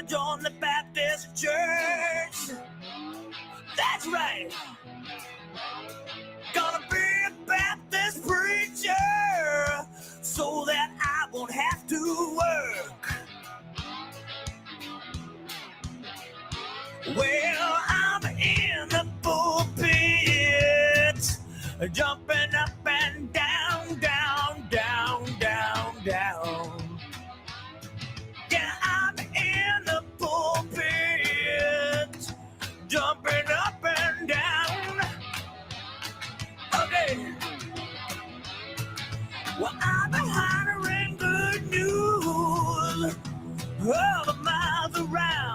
join the Baptist church. That's right. Gonna be a Baptist preacher so that I won't have to work. Well, I'm in the pulpit, jumping up and down, down, down, down, down. Yeah, I'm in the pulpit, jumping up and down. Okay. Well, I've been hollering good news all the miles around.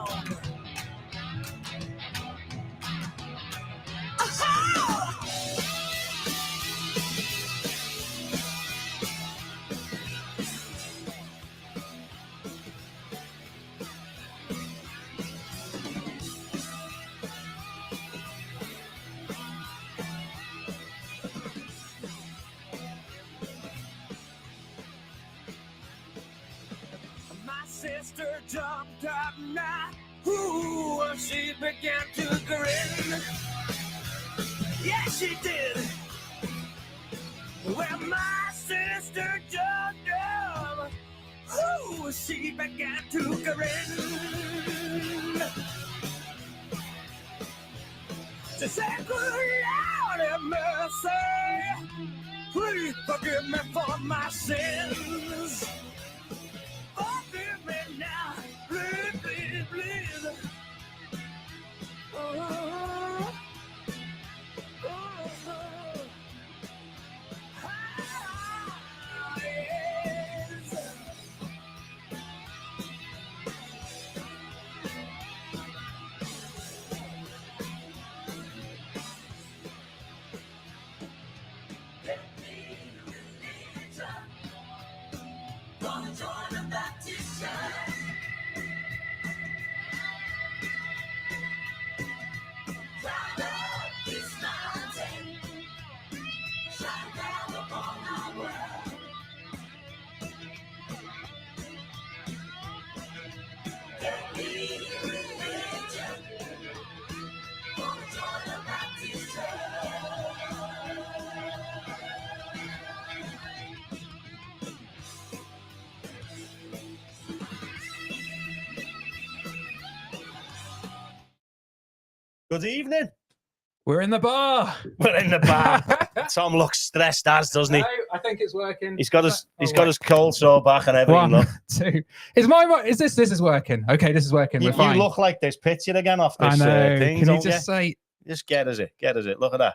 My sister jumped up now. Ooh, she began to grin. Yeah, she did. Well, my sister jumped up. Ooh, she began to grin. She said, good Lord have mercy. Please forgive me for my sins. Forgive me now. Please, please, please. Oh. Gonna join the Baptist church. Climb up this mountain, shine down upon our world. Get me religion. Gonna join the Baptist church. Good evening. We're in the bar. We're in the bar. Tom looks stressed as, doesn't he? No, I think it's working. He's got his cold sore back and everything. One, Look. two. Is my is this is working? Okay, this is working. We're fine. You look like this picture again off this I know. thing. Can you don't just say? Just get us it. Get us it. Look at that.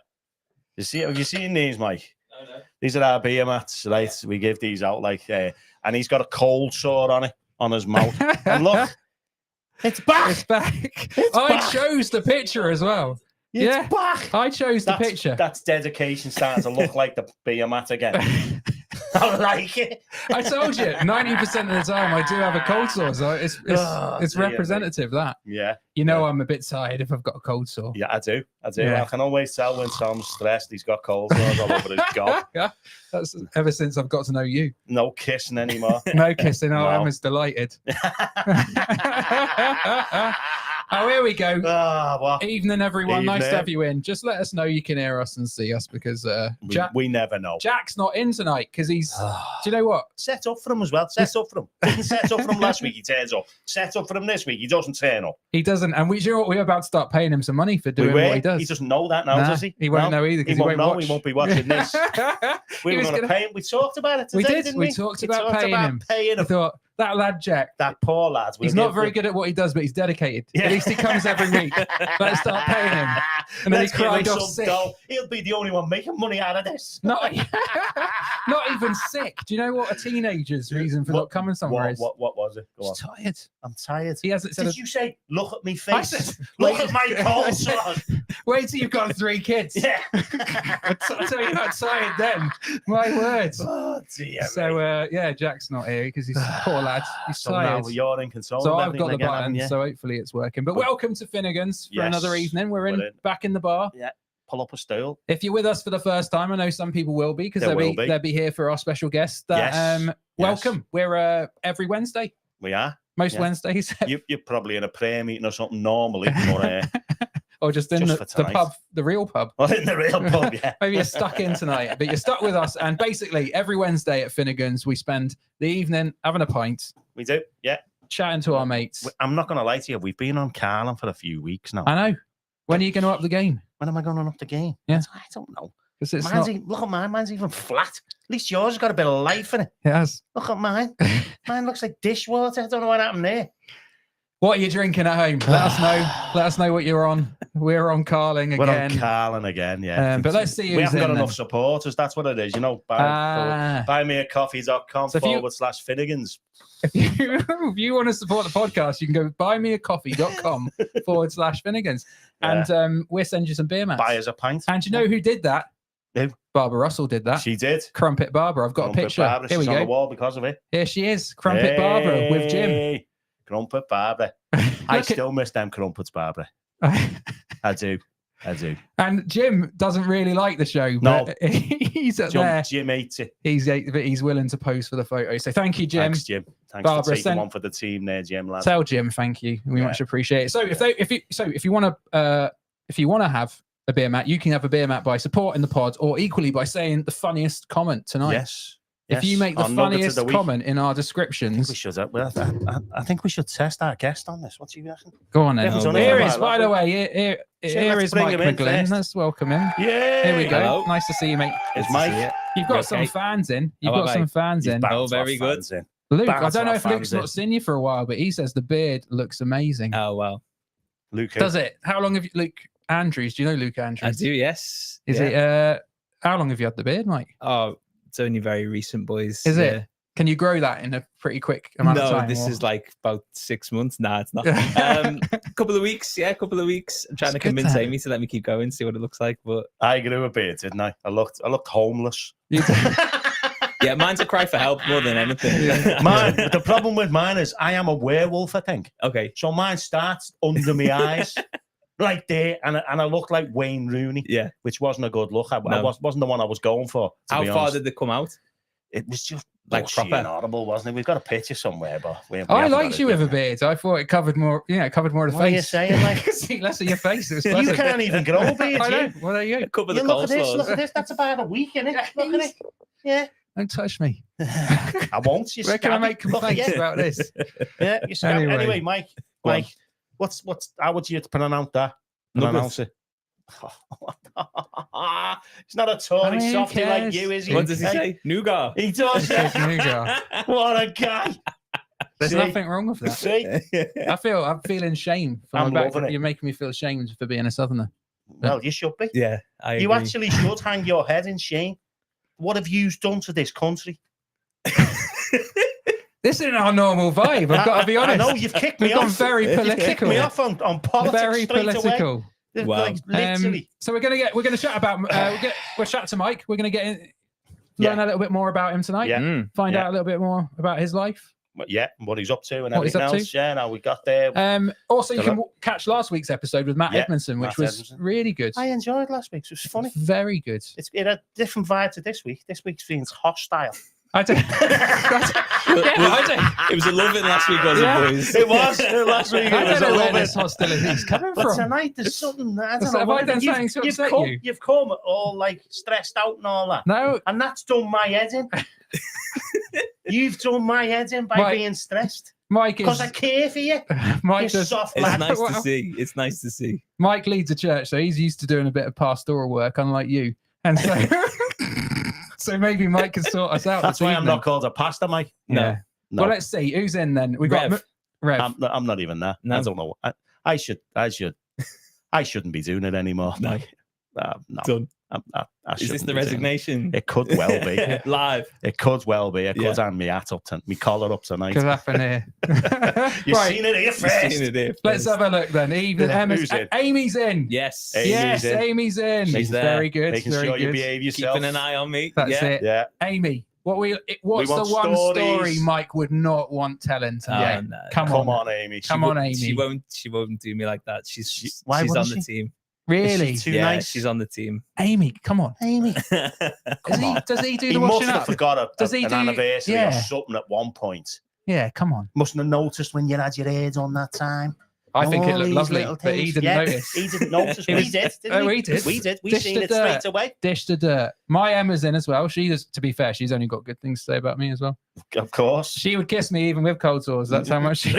You see? Have you seen these, Mike? No. These are our beer mats, right? We give these out like, and he's got a cold sore on it on his mouth. And look, it's back. It's back. It's I back. chose the picture as well. It's back. I chose the picture. That's dedication starting to look like the beer mat again. I like it. I told you, 90% of the time I do have a cold sore, so it's dear representative. That Yeah. I'm a bit tired if I've got a cold sore. Yeah, I do. Yeah. I can always tell when Tom's stressed. He's got cold sores all over his gob. That's ever since I've got to know you. No kissing anymore. No kissing. Oh, No. I'm as delighted. Oh, here we go. Well, Evening, everyone. Nice to Evening. have you in. Just let us know you can hear us and see us because we never know. Jack's not in tonight because he's. Do you know what? Set up for him as well. Set up for him. Didn't set up for him last week. He turns up. Set up for him this week. He doesn't turn up. He doesn't. And you know what? We're about to start paying him some money for doing what he does. He doesn't know that now, Nah, does he? He won't know either He because won't know. watch. He won't be watching this. We were going to pay him. We talked about it today, We did. didn't We talked about paying him. Paying I him. thought that lad Jack. That poor lad. He's not very good at what he does, but he's dedicated. Yeah. At least he comes every week. Let's start paying him. And then Let's he give him cried off some sick. dough. He'll be the only one making money out of this. Not even sick. Do you know what a teenager's reason for not coming somewhere is? What was it? Go on. He's tired. I'm tired. He hasn't said. Did you say, look at me I face? said, Look at my cold sores. Wait till you've got 3 kids. Yeah. I'll tell you not tired then. My words. Oh, dear. So Jack's not here because he's poor lad. He's So tired. now you're in control. So of I've got the everything again, button, haven't you? so hopefully it's working. But Good. welcome to Finnegan's for Yes, another evening. We're brilliant. back in the bar. Yeah. Pull up a stool. If you're with us for the first time, I know some people will be because There will be. they'll be here for our special guest. Yes. Welcome. We're every Wednesday. We are. Most Yeah. Wednesdays. You're probably in a prayer meeting or something normally, but Or just in Just the for tonight. pub, the real pub. well, in the real pub, yeah. Maybe you're stuck in tonight, but you're stuck with us. And basically, every Wednesday at Finnegan's, we spend the evening having a pint, We do, yeah. chatting to our mates. I'm not going to lie to you. We've been on Carlin for a few weeks now. I know. When are you going to up the game? When am I going to up the game? Yeah. I don't know. Because it's Mine's not. look at mine. Mine's even flat. At least yours has got a bit of life in it. It has. Look at mine. Mine looks like dishwater. I don't know what happened there. What are you drinking at home? Let us know. Let us know what you're on. We're on Carling again. We're on Carlin again, yeah. But let's see we who's haven't got in enough then. supporters. That's what it is. You know, Ah. buymeacoffee.com So if you- /Finnegans. If you want to support the podcast, you can go buymeacoffee.com /Finnegans. And we'll send you some beer mats. Buy us a pint. And you know who did that? Who? Barbara Russell did that. She did. Crumpet Barbara. I've got Crumpet a picture. Barbara, Here we she's on the go. wall because of it. Here she is. Crumpet Barbara with Jim. Hey, Crumpet Barbara. I still miss them crumpets, Barbara. I do. And Jim doesn't really like the show. No. But he's up there. Jim hates it. He's willing to pose for the photo. So thank you, Jim. Thanks, Jim. Thanks Barbara, for taking send- one for the team there, Jim. Lad. Tell Jim thank you. We Yeah. much appreciate it. So if you want to have a beer mat, you can have a beer mat by supporting the pod, or equally by saying the funniest comment tonight. Yes. If you make the Our nugget of funniest the week. comment in our I think descriptions, we should. I think we should test our guest on this. What do you reckon? go on then. Yeah, he's on Here it. is, by the way, here let's is bring Mike him in McGlynn. first. Let's welcome him. Yeah. Here we go. Hello. Nice to see you, mate. It's Good to Mike. see you. You've got You some okay? fans in. You've How got have some I? fans in. Bounce very our good. fans in. Luke, I Bounce don't know our if Luke's fans not in. seen you for a while, but he says the beard looks amazing. Oh, well. Luke. Does it? How long have you, Luke Andrews? Do you know Luke Andrews? I do, yes. Is it? How long have you had the beard, Mike? Oh, it's only very recent, boys. Is it? Can you grow that in a pretty quick amount of No, time? this or- is like about 6 months. Nah, it's not. A couple of weeks. Yeah, a couple of weeks. I'm trying It's to good convince to- Amy to let me keep going, see what it looks like. But I grew a beard, didn't I? I looked homeless. You do- yeah, mine's a cry for help more than anything. Mine. The problem with mine is I am a werewolf. I think Okay. so. Mine starts under my eyes, like there, and I look like Wayne Rooney, Yeah. which wasn't a good look. I No. wasn't the one I was going for. To How be far honest. did they come out? It was just Like like proper? inaudible, wasn't it? We've got a picture somewhere, but we I haven't got liked it you with a yet. beard. I thought it covered more. Yeah, it covered more of the What are you face. saying, like? See less of your face. It was You pleasant. can't even grow a beard. I know. You. Well, there you go. Cover the You look at this. coleslaws. Look at this. That's about a week, isn't it? Look at it. Yeah. Don't touch me. I won't. You Where can I scabby. make Look at complaints you. about this? Yeah, you scabby. Anyway. Anyway, Mike. Go on. Mike, what's how would you pronounce that? Nugget. Pronounce it. He's not a Tory Who softy like cares? you, is he? What does he Hey, say? Nougat. He does. Says Yeah. nougat. What a guy. There's See? nothing wrong with that. See? I'm feeling shame for I'm my back. loving it. You're making me feel shamed for being a southerner. Well, you should be. Yeah, I You agree. actually should hang your head in shame. What have you done to this country? This isn't our normal vibe. I've got to be honest. I know you've kicked me We've gone off. very You've kicked political. me off on politics Very straight away. political. Wow. Like, literally. So we're gonna chat about we'll chat to Mike. We're gonna learn Yeah. a little bit more about him tonight. Yeah. Mm. Find Yeah. out a little bit more about his life. Yeah, what he's up to and What he's everything up to. else. Yeah, now we got there. Also, you Hello. can catch last week's episode with Matt Yeah, Edmondson, which Matt was Edmondson. really good. I enjoyed last week's. It was funny. Very good. It had a different vibe to this week. This week's feels hostile. I don't. It was a loving last week, wasn't Yeah. it, boys? It was last week. I It was don't a know where lovely. this hostility is coming But from. tonight there's something. I don't So know. have I what done it is. something to upset come, you? You've come all like stressed out and all that, No, and that's done my head in. You've done my head in by Right. being stressed Mike because is. I care for you. Mike You does. soft It's lad. nice Well- to see. It's nice to see. Mike leads a church, so he's used to doing a bit of pastoral work, unlike you. And so, so maybe Mike can sort us out. That's this why I'm evening. not called a pastor, Mike. Yeah. No, Well, let's see who's in then. We got Rev. Rev. I'm not even that. No. I don't know. I shouldn't be doing it anymore. No. Mike. No. Done. I Is this shouldn't the be doing it. resignation? It could well be. Live. It could well be. I could Yeah. hang my hat up, me collar up tonight. Could happen here. You've Right, seen it here You've first. seen it here let's first. have a look then. Even Who's in? Amy's in. Yes. Amy's Yes, in. Amy's in. She's there. Very good. Making very sure good. you behave yourself. Keeping an eye on me. That's yeah. it. Yeah. Amy, what's the want one story stories. Mike would not want telling tonight? no, Come Come on. on, Amy. Come on, Amy. She won't do me like that. She's Why on wouldn't the she? team. Really? Is she too yeah, nice? she's on the team. Amy, come on. Amy. Does he do He the must washing have up? forgot Does he an do- anniversary yeah. or something at one point. Yeah, come on. Mustn't have noticed when you had your head on that time. I think it All looked these lovely, little but he things. didn't Yeah, notice. He didn't notice. He We was- did, didn't Oh, we? we did. We did. We Dish seen the it straight dirt. away. Dish the dirt. My Emma's in as well. She is, to be fair, she's only got good things to say about me as well. Of course. She would kiss me even with cold sores. That's how much she...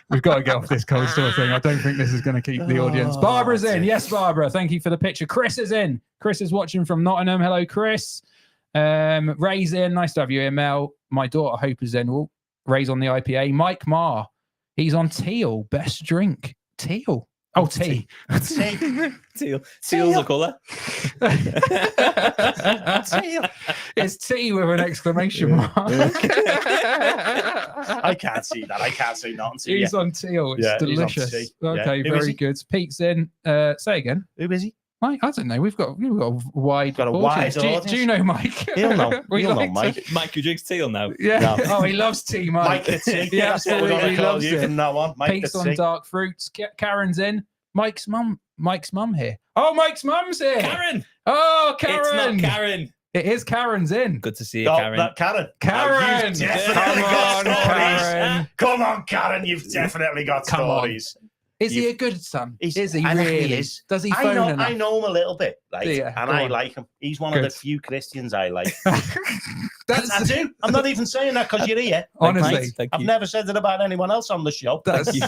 We've got to get off this cold sore thing. I don't think this is going to keep the audience. Oh, Barbara's in. dear. Yes, Barbara. Thank you for the picture. Chris is in. Chris is watching from Nottingham. Hello, Chris. Ray's in. Nice to have you here, Mel. My daughter Hope is in. Oh, Ray's on the IPA. Mike Marr. He's on teal. Best drink. Teal. Oh, tea. Teal. Teal's a colour. Teal. It's tea with an exclamation mark. I can't see that. I can't see nothing. See He's on teal. It's Yeah, he's on delicious. tea. Yeah. Okay, Who is very he? good. Pete's in. Say again. Who is he? Mike, I don't know. We've got a wide. Got a audience. wide Do audience. you know Mike? He'll know. We He'll know, like to- Mike. Mike, who drinks teal now? Yeah. No. Oh, he loves tea, Mike. Mike the Tea. He That's what we're absolutely going to call loves you it. from now on. Mike Pete's the on Tea. dark fruits. Karen's in. Mike's mum here. Oh, Mike's mum's here. Karen! Oh, It's Karen. not Karen. It is Karen's in. Good to see you, Oh, Karen. that Karen. Karen. Oh, you've definitely Come got on, stories. Karen. Come on, Karen. You've definitely got Come on. stories. Is he a good son? He's- Is he I reckon really? he is. Does he I phone know, enough? I know him a little bit, right? Do you? And Go I on. like him. He's one of the Good. few Christians I like. That's I do. I'm not even saying that because you're here. honestly. Right? Thank I've you. never said it about anyone else on the show. That's.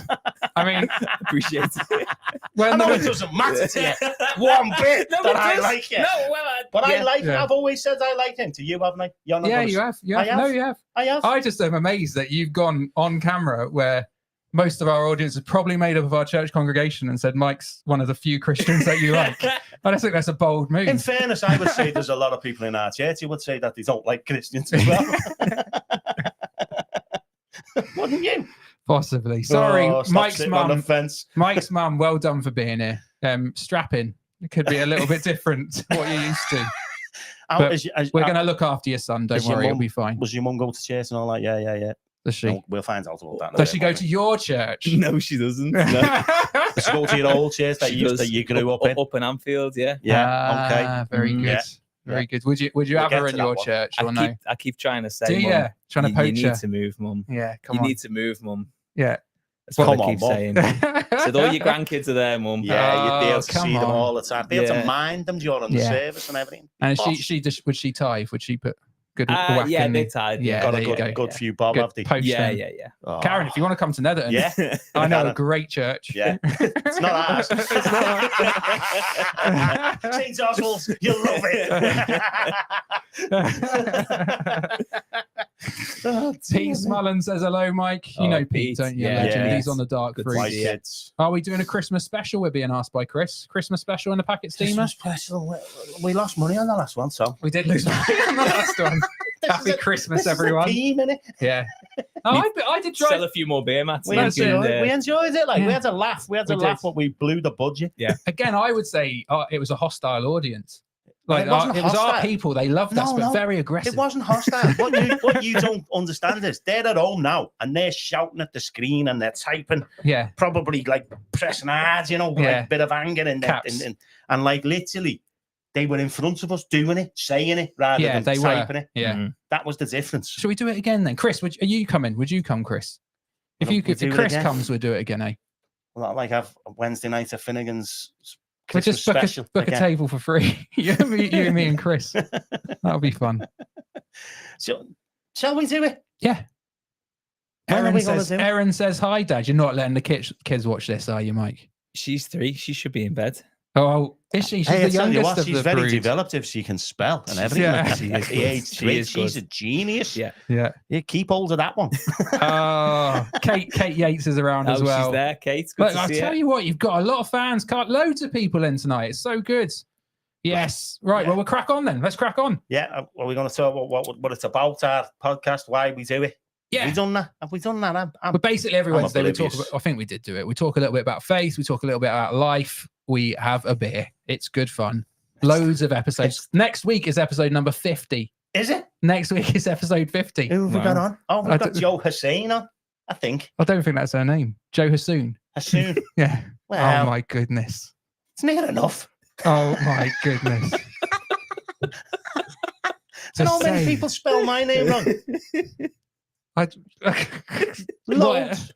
I mean, Appreciate it. I when know it the, doesn't matter to you one bit No, that it I does. like you. No, well, But I yeah. like Yeah. I've always said I like him. To you, haven't I? You're not yeah, gonna you s- have. You have. I have. No, you have. I have. I just am amazed that you've gone on camera where most of our audience is probably made up of our church congregation and said Mike's one of the few Christians that you like. I just think that's a bold move. In fairness, I would say there's a lot of people in our church who would say that they don't like Christians as well. Wouldn't you? Possibly. Sorry, Oh, stop Mike's sitting on the mum. fence. Mike's mum. Well done for being here. Strapping. It could be a little bit different to what you're used to. But We're going to look after your son. Don't Is your worry, it'll mum- be fine. Was your mum go to church and all that? Yeah. Does she? No, we'll find out about that. in a Does bit, she go won't to your church? No, she doesn't. No. we? Does she go to your old church that She you, does that you grew up in? Up in Anfield, yeah. Yeah, okay. Very Mm. good. Yeah. Very good. Would you We'll have get her to in that your one. church or no? I keep trying to say, Do you? Mum, Trying to you poach need her. to move, Mum. Yeah, come You on. need to move, Mum. Yeah. That's what Come I on, keep Mum. saying. Said all your grandkids are there, Mum. Yeah, you'd be Oh, able to come see them on. all the time. Be able to Yeah. mind them during the Yeah. service and everything. And Boss. would she tithe? Would she put good whack Yeah, in? they tied. Yeah, Got there a you good, go. good few bob, Good have they? poach Yeah, them. yeah. Oh. Karen, if you want to come to Netherley, Yeah. I know a Karen. great church. Yeah. It's not ours. It's not St. Oswald's, you'll love it. Oh, Pete Smullen says hello, Mike. You Oh, know Pete, Pete. don't you? Yeah. Legend. Yeah. He's on the dark Good fruit. My Yeah. kids. Are we doing a Christmas special? We're being asked by Chris. Christmas special in the packet steamer. Christmas special. We lost money on the last one, so. We did lose money on the last one. Happy Christmas, everyone. Yeah. Oh, I did Sell try. a few more beer mats. We That's enjoyed, it. we enjoyed it. Like we Yeah. had a laugh. We had a We laugh, did. but we blew the budget. Again, I would say it was a hostile audience. Like It wasn't it was our hostile. people. They loved us, No, but no. very aggressive. It wasn't hostile. What you don't understand is they're at home now and they're shouting at the screen and they're typing, Yeah. probably like pressing hard, like Yeah. a bit of anger in there. Caps. And like literally, they were in front of us doing it, saying it rather Yeah, than they typing were. it. Yeah. Mm. That was the difference. Should we do it again then, Chris? Are you coming? Would you come, Chris? If We'll if do it Chris again. comes, we'll do it again, eh? Well, like have a Wednesday night at Finnegan's We'll Christmas just book special. book a again. table for free. you, me, and Chris. That'll be fun. So, shall we do it? Yeah. When are we gonna do it? Erin says, hi, Dad. You're not letting the kids watch this, are you, Mike? She's 3. She should be in bed. Oh, is she? She's Hey, I the tell you youngest what, of she's the very brood. developed if she can spell and everything. Yeah. At She the is good. age She three, is she's good. a genius. Yeah. Yeah. Yeah, keep hold of that one. Oh, Kate Yates is around as Oh, well. she's there, Kate. Good Look, to I'll see tell you. you what, you've got a lot of fans. Loads of people in tonight. It's so good. Yes. Right. Yeah. Well, we'll crack on then. Let's crack on. Yeah, are we going to talk about what it's about, our podcast, why we do it? Yeah. Have we done that? Have we done that? But basically, every I'm Wednesday we talk oblivious. about. I think we did do it. We talk a little bit about faith. We talk a little bit about life. We have a beer. It's good fun. Loads of episodes. Next week is episode number 50. Is it? Next week is episode 50. Who have we Wow. got on? Oh, I we've got d- Joe Hussein on, I think. I don't think that's her name. Joe Hassoon. Hussein. Yeah. Well, Oh my goodness. it's near enough. Oh my goodness. So Just many say- people spell my name wrong. Loads.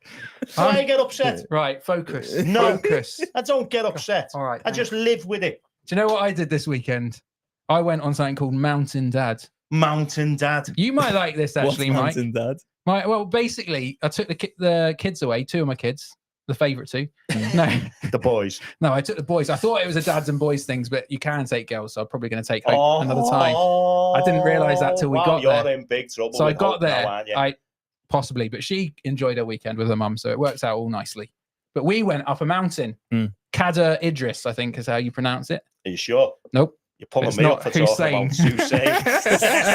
So I get upset. Right, focus. No. Focus. I don't get upset. All right. I just live with it. Do you know what I did this weekend? I went on something called Mountain Dad. Mountain Dad. You might like this actually, What's Mike. Mountain Dad? Well, basically, I took the kids away, 2 of my kids, the favourite 2. The boys. No, I took the boys. I thought it was a dads and boys things, but you can take girls, so I'm probably going to take Hope another time. I didn't realise that till we got you're there. in big trouble. So I with got Hope there. now, aren't you? I possibly, but she enjoyed her weekend with her mum, so it works out all nicely. But we went up a mountain. Kader Idris, I think is how you pronounce it. Are you sure? Nope. You're pulling It's me not up for talking about Hussein.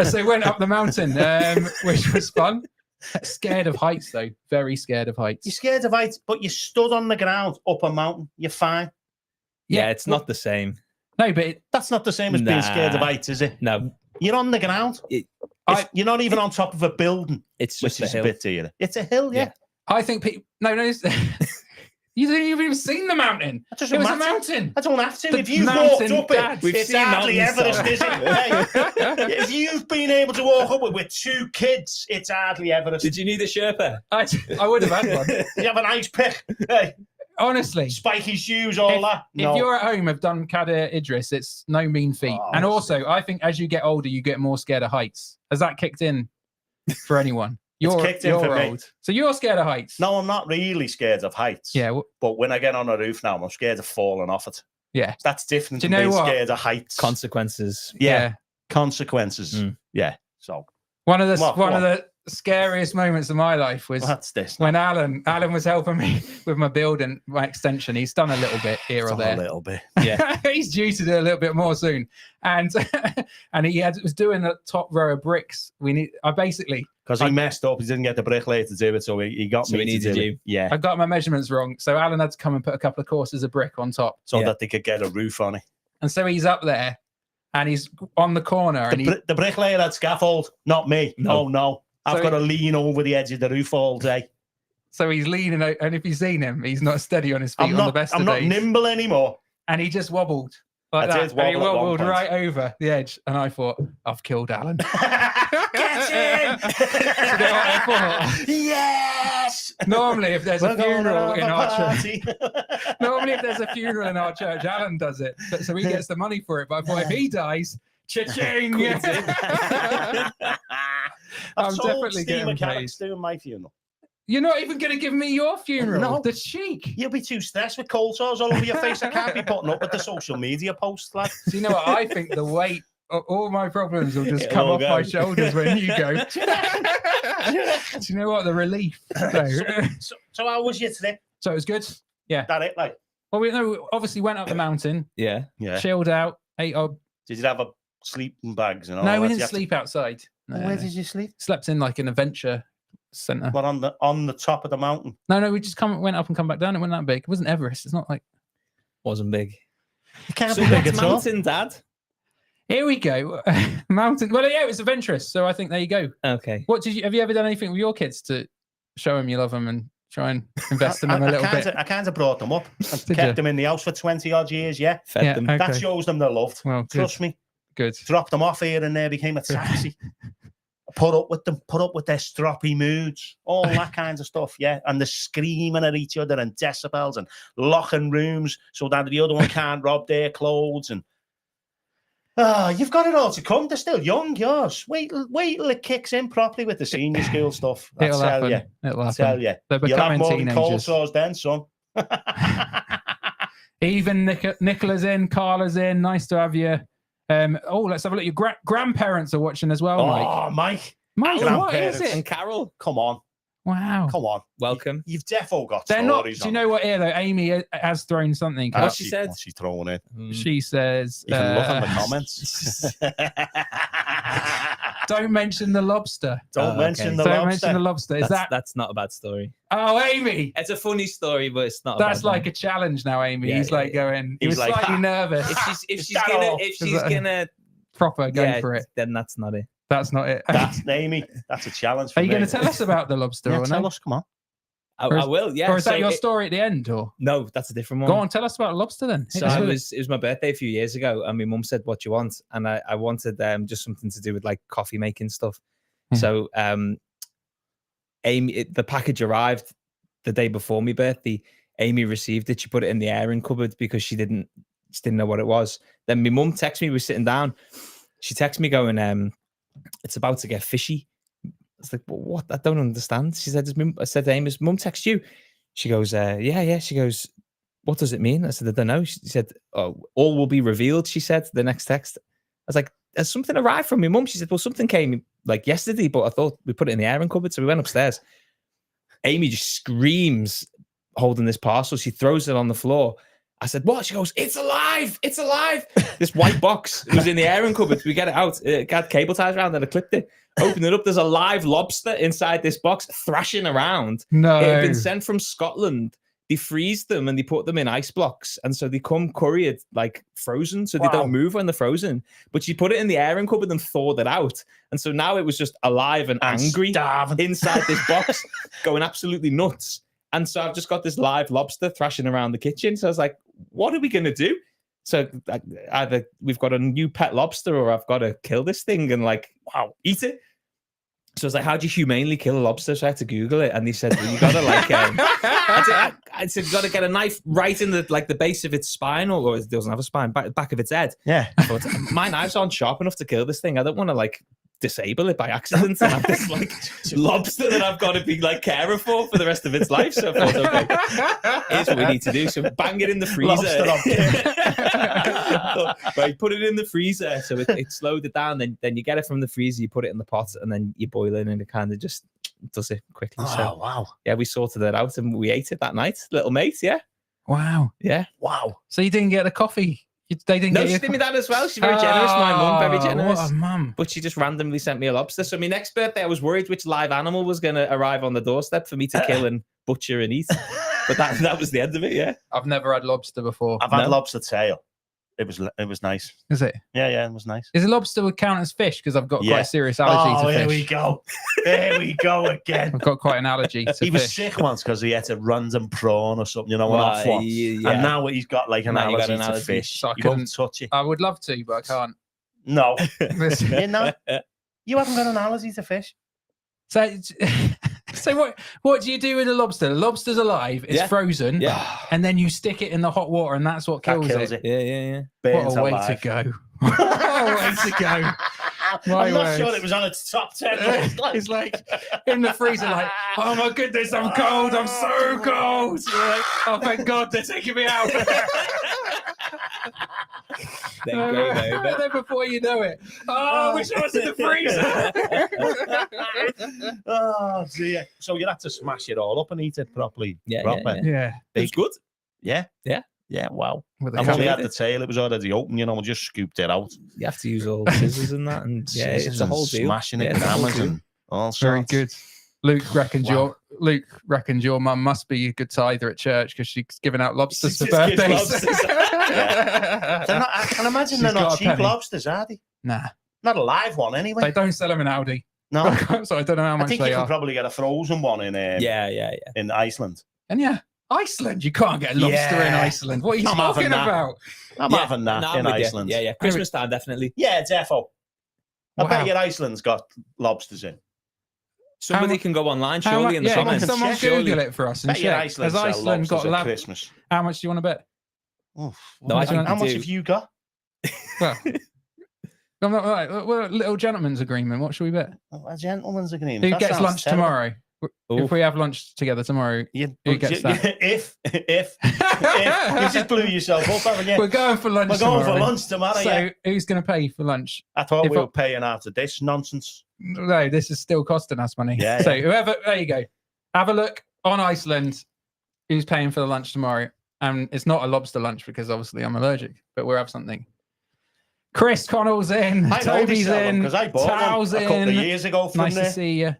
So we went up the mountain, which was fun. Scared of heights, though. Very scared of heights. You're scared of heights, but you stood on the ground up a mountain. You're fine. Yeah, it's not the same. No, but That's not the same as being scared of heights, is it? No, You're on the ground. You're not even on top of a building, it's which just a is a hill. bit dear. It's a hill, yeah. I think people. No. You didn't even seen the mountain. That doesn't It was matter. a mountain. I don't have to. The If you've walked mountain up dad. it, We've it's seen hardly mountains, Everest, is it? Hey, if you've been able to walk up it with 2 kids, it's hardly Everest. Did you need a Sherpa? I would have had one. You have a nice pick. Hey, Honestly. spiky shoes, all that. If you're at home, have done Kader Idris, it's no mean feat. Oh, And also, I think as you get older, you get more scared of heights. Has that kicked in for anyone? You're kicked in for me. old. So you're scared of heights? No, I'm not really scared of heights. Yeah. But when I get on a roof now, I'm scared of falling off it. Yeah. That's different Do to you know being what? scared of heights. Consequences. Yeah. Consequences. Yeah. So One of the What? one of the scariest moments of my life was what's this? when Alan was helping me with my build and my extension. He's done a little bit here or Done there. a little bit. Yeah. He's due to do a little bit more soon. And he was doing the top row of bricks. I basically Because he messed up. He didn't get the bricklayer to do it, so he got So me he to needed do you. it. Yeah. I got my measurements wrong. So Alan had to come and put a couple of courses of brick on top. So Yeah. that they could get a roof on it. And so he's up there and he's on the corner. And The bricklayer had scaffold, not me. No. No. I've So got to lean over the edge of the roof all day. so he's leaning out. And if you've seen him, he's not steady on his feet I'm on the best I'm of not days. nimble anymore. And he just wobbled like I that. did And he wobble at one wobbled point. right over the edge. And I thought, I've killed Alan. Get in! Do you know what I thought? Yes! Normally, if there's We're a gonna funeral have in a our church, party. normally if there's a funeral in our church, Alan does it, so he gets the money for it. But I thought if he dies, cha-ching! I'm I've told definitely Steve getting Mechanics doing my funeral. You're not even going to give me your funeral. No. The cheek. You'll be too stressed with cold sores all over your face. I can't be putting up with the social media posts, lad. Do you know what? I think the weight of all my problems will just It'll come all off go. my shoulders when you go. Do you know what? The relief. So how was your trip? So it was good. That it, like? Well, we obviously went up the mountain, Yeah. Yeah. chilled out, ate our. Did you have a sleeping bags and all No, that? we You didn't have to- sleep outside. No, Where no. did you sleep? Slept in like an adventure center. What, on the top of the mountain? No, we just went up and come back down. It wasn't that big. It wasn't Everest. It's not like. Wasn't big. It can't So be big that's at all. Mountain Dad. Here we go. Mountain. Well, yeah, it was adventurous. So I think there you go. Okay. Have you ever done anything with your kids to show them you love them and try and invest in them a little bit? I kind of brought them up and Did kept you? them in the house for 20 odd years, yeah. Fed Yeah, them. okay. That shows them they're loved. Well, good. Trust me. Good. Dropped them off here and there, became a taxi. Put up with them, put up with their stroppy moods, all that kinds of stuff, yeah. And the screaming at each other and decibels and locking rooms so that the other one can't rob their clothes. And you've got it all to come. They're still young, yours. Wait till it kicks in properly with the senior school stuff. I It'll tell happen. you. It'll I happen. tell you. They're You'll have becoming more than cold teenagers. sores then, son. Even Nicola's in, Carla's in. Nice to have you. Let's have a look. Your grandparents are watching as well, Mike. Oh, Mike. Mike, what is grandparents. it? And Carol, Come on. Wow. Come on. welcome. You've defo got They're not. stories Do you on know what here though? Amy has thrown something. What's she said? What's she throwing in? She says, You can look in the comments. "Don't mention the lobster. Don't Oh, mention okay. the Don't lobster. mention the lobster." Is That's not a bad story. Oh, Amy. It's a funny story, but it's not. That's a bad like a challenge now, Amy. Yeah, He's yeah, like yeah. going. He He's was like, slightly "Ha." nervous. Is that all? If she's gonna Proper go yeah, for it. then that's not it. That's not it. That's Amy. That's a challenge for Are you me. going to tell us about the lobster Yeah, or tell no? us, come on. I will, yeah. Or is that So your story at the end? Or No, that's a different one. go on, tell us about lobster then. So it was my birthday a few years ago, and my mum said, "What do you want?" And I wanted just something to do with like coffee making stuff. So Amy, the package arrived the day before my birthday. Amy received it. She put it in the airing cupboard because she didn't know what it was. Then my mum texted me. We were sitting down. She texted me going, "It's about to get fishy." I was like, well, "What? I don't understand." She said, "I said, Amy's mum text you." She goes, "Yeah." She goes, "What does it mean?" I said, "I don't know." She said, "Oh, all will be revealed." She said, the next text. I was like, "Has something arrived from my mum?" She said, "Well, something came like yesterday, but I thought we put it in the airing cupboard." So we went upstairs. Amy just screams, holding this parcel. She throws it on the floor. I said, "What?" She goes, "It's alive! It's alive!" This white box was in the airing cupboard. We get it out. It got cable ties around and I clipped it. Open it up. There's a live lobster inside this box thrashing around. No. It had been sent from Scotland. They freeze them and they put them in ice blocks. And so they come couriered, like frozen. So they don't move when they're frozen. But she put it in the airing cupboard and thawed it out. And so now it was just alive and angry inside this box, going absolutely nuts. And so I've just got this live lobster thrashing around the kitchen. So I was like, what are we going to do? So either we've got a new pet lobster or I've got to kill this thing and like, eat it. So I was like, how do you humanely kill a lobster? So I had to Google it. And they said, well, you got to like, I said, you got to get a knife right in the base of its spine, or it doesn't have a spine, back of its head. Yeah. I thought, my knives aren't sharp enough to kill this thing. I don't want to like disable it by accident and have this like lobster that I've got to be like caring for the rest of its life. So I thought, okay, here's what we need to do. So bang it in the freezer. Right, put it in the freezer so it slowed it down. Then you get it from the freezer, you put it in the pot, and then you boil it, and it kind of just does it quickly. Oh, so wow. Yeah, we sorted it out and we ate it that night. Little mate, yeah. Wow. Yeah. Wow. So you didn't get the coffee? They didn't No, get she did me that as well. She's very generous. My mum, very generous. What a mum. But she just randomly sent me a lobster. So my next birthday, I was worried which live animal was going to arrive on the doorstep for me to kill and butcher and eat. But that was the end of it, yeah. I've never had lobster before. I've had lobster tail. It was nice. Is it? Yeah, it was nice. Is a lobster would count as fish? Because I've got quite a serious allergy to fish. Here we go. There we go again. I've got quite an allergy to He was fish. sick once because he had a random prawn or something, an off one. Yeah. And now he's got like an allergy to fish. So You won't touch it. I would love to, but I can't. No. Listen. You know, you haven't got an allergy to fish. So what do you do with a lobster? The lobster's alive, it's frozen, and then you stick it in the hot water, and that's what kills it. Yeah. What a way to go! What a way to go! I'm not sure it was on its top 10. It's like in the freezer, like, oh my goodness, I'm cold, I'm so cold. You're like, oh thank God, they're taking me out. Then before you know it, I wish I was in the freezer. Oh dear! So you had to smash it all up and eat it properly. Yeah. Yeah. It was good. Yeah. Wow. With I've only had the tail; it was already open. You know, I just scooped it out. You have to use all the scissors and that, and it's a whole deal. Smashing it with hammers and all sorts. Very good. Luke reckons your mum must be a good tither at church because she's giving out lobsters for birthdays. I can imagine they're not cheap lobsters, are they? Nah, not a live one anyway. They don't sell them in Aldi. No, so I don't know how much I think they you are. can probably get a frozen one in in Iceland. And Iceland, you can't get a lobster in Iceland. What are you talking about? I'm having that in Iceland. Yeah. Christmas time, definitely. Yeah, defo. I bet your Iceland's got lobsters in. Somebody can go online, surely, in the comments. Someone Google it for us and check. Has Iceland got Christmas? How much do you want to bet? No, how much have you got? Well, I'm not right. We're a little gentleman's agreement. What should we bet? A gentleman's agreement. Who gets lunch tomorrow? If we have lunch together tomorrow, who gets that? If you just blew yourself up, haven't you? We're going for lunch. We're going for lunch tomorrow. So who's going to pay for lunch? I thought we were paying after this nonsense. No, this is still costing us money. Yeah. So whoever, there you go. Have a look on Iceland. Who's paying for the lunch tomorrow? And it's not a lobster lunch because obviously I'm allergic, but we'll have something. Chris Connell's in. Toby's in. Because I bought one a couple of years ago from nice to see you.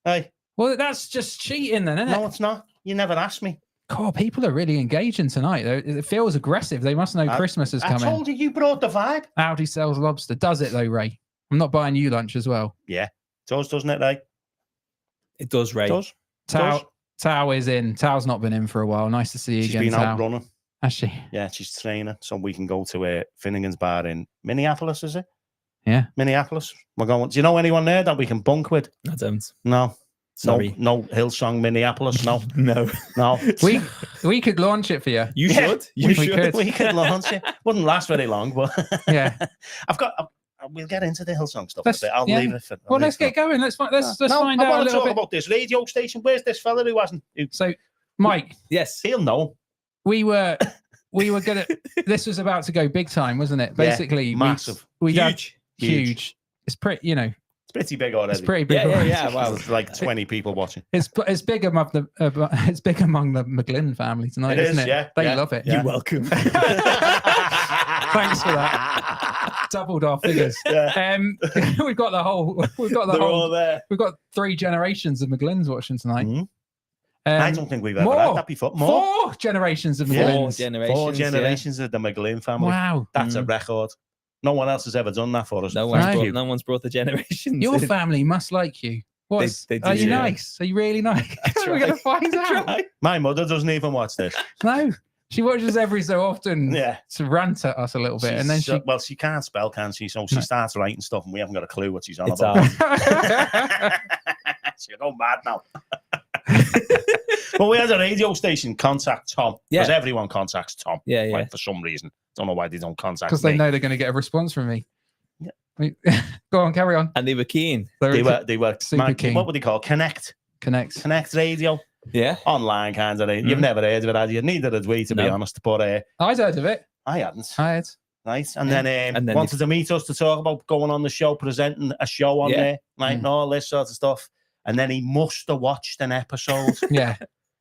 Hey. Well, that's just cheating then, isn't it? No, it's not. You never asked me. God, people are really engaging tonight. It feels aggressive. They must know Christmas is coming. I told you brought the vibe. Aldi sells lobster. Does it though, Ray? I'm not buying you lunch as well. Yeah. It does, doesn't it, Ray? It does, Ray. It does. Tao is in. Tao's not been in for a while. Nice to see you She's again, been Tao. out running. Has she? Yeah, she's training, so we can go to Finnegan's bar in Minneapolis, is it? Yeah. Minneapolis. We're going. Do you know anyone there that we can bunk with? I don't. No. Sorry. No Hillsong Minneapolis. No. No. No. We could launch it for you. You Yeah, should. You should. We could launch it. Wouldn't last very long, but Yeah. We'll get into the Hillsong stuff Let's- a bit. I'll yeah. leave it for. Well, let's get going. Let's find No, out I a want to little talk bit. about this radio station. Where's this fella who hasn't? So, Mike, Yes. He'll know. we were gonna. This was about to go big time, wasn't it? Basically, massive. We had Huge. It's pretty. You know, It's pretty big already. it's pretty big. Yeah, yeah, already. yeah. Wow. There's like 20 people watching. It's big among the it's big among the McGlynn family tonight, It isn't is, it? yeah, They yeah. love it. Yeah. You're welcome. Thanks for that. Doubled our figures. Yeah. We've got the whole. They're all there. We've got 3 generations of McGlynn's watching tonight. Mhm. I don't think we've ever more. had that before. More. 4 generations of Yeah. McGlynn's. Four generations of the McGlynn family. Wow. That's a record. No one else has ever done that for us. No Thank one's, you. no one's brought the generations. Your in. family must like you. What's, They do, are you yeah. nice? Are you really nice? That's We're going to right. find out. My mother doesn't even watch this. No. She watches every so often Yeah. to rant at us a little bit. And then she. Well, she can't spell, can she? So she No. starts writing stuff and we haven't got a clue what she's on It's about. ours. She's going mad now. Well, we had a radio station contact Tom. Yeah. Because everyone contacts Tom. Yeah, yeah. Like, for some reason. Don't know why they don't contact Because me. they know they're going to get a response from me. Yeah. Go on, carry on. And they were keen. They were Super keen. what would they call? Connect radio. Yeah. Online kind of thing. You've Mhm. never heard of it, had you? Neither had we, to be No. honest. But I'd heard of it. I hadn't. I had. Nice. And Yeah. then, And then wanted to meet us to talk about going on the show, presenting a show on Yeah. there, like, and all this sort of stuff. And then he must have watched an episode Yeah.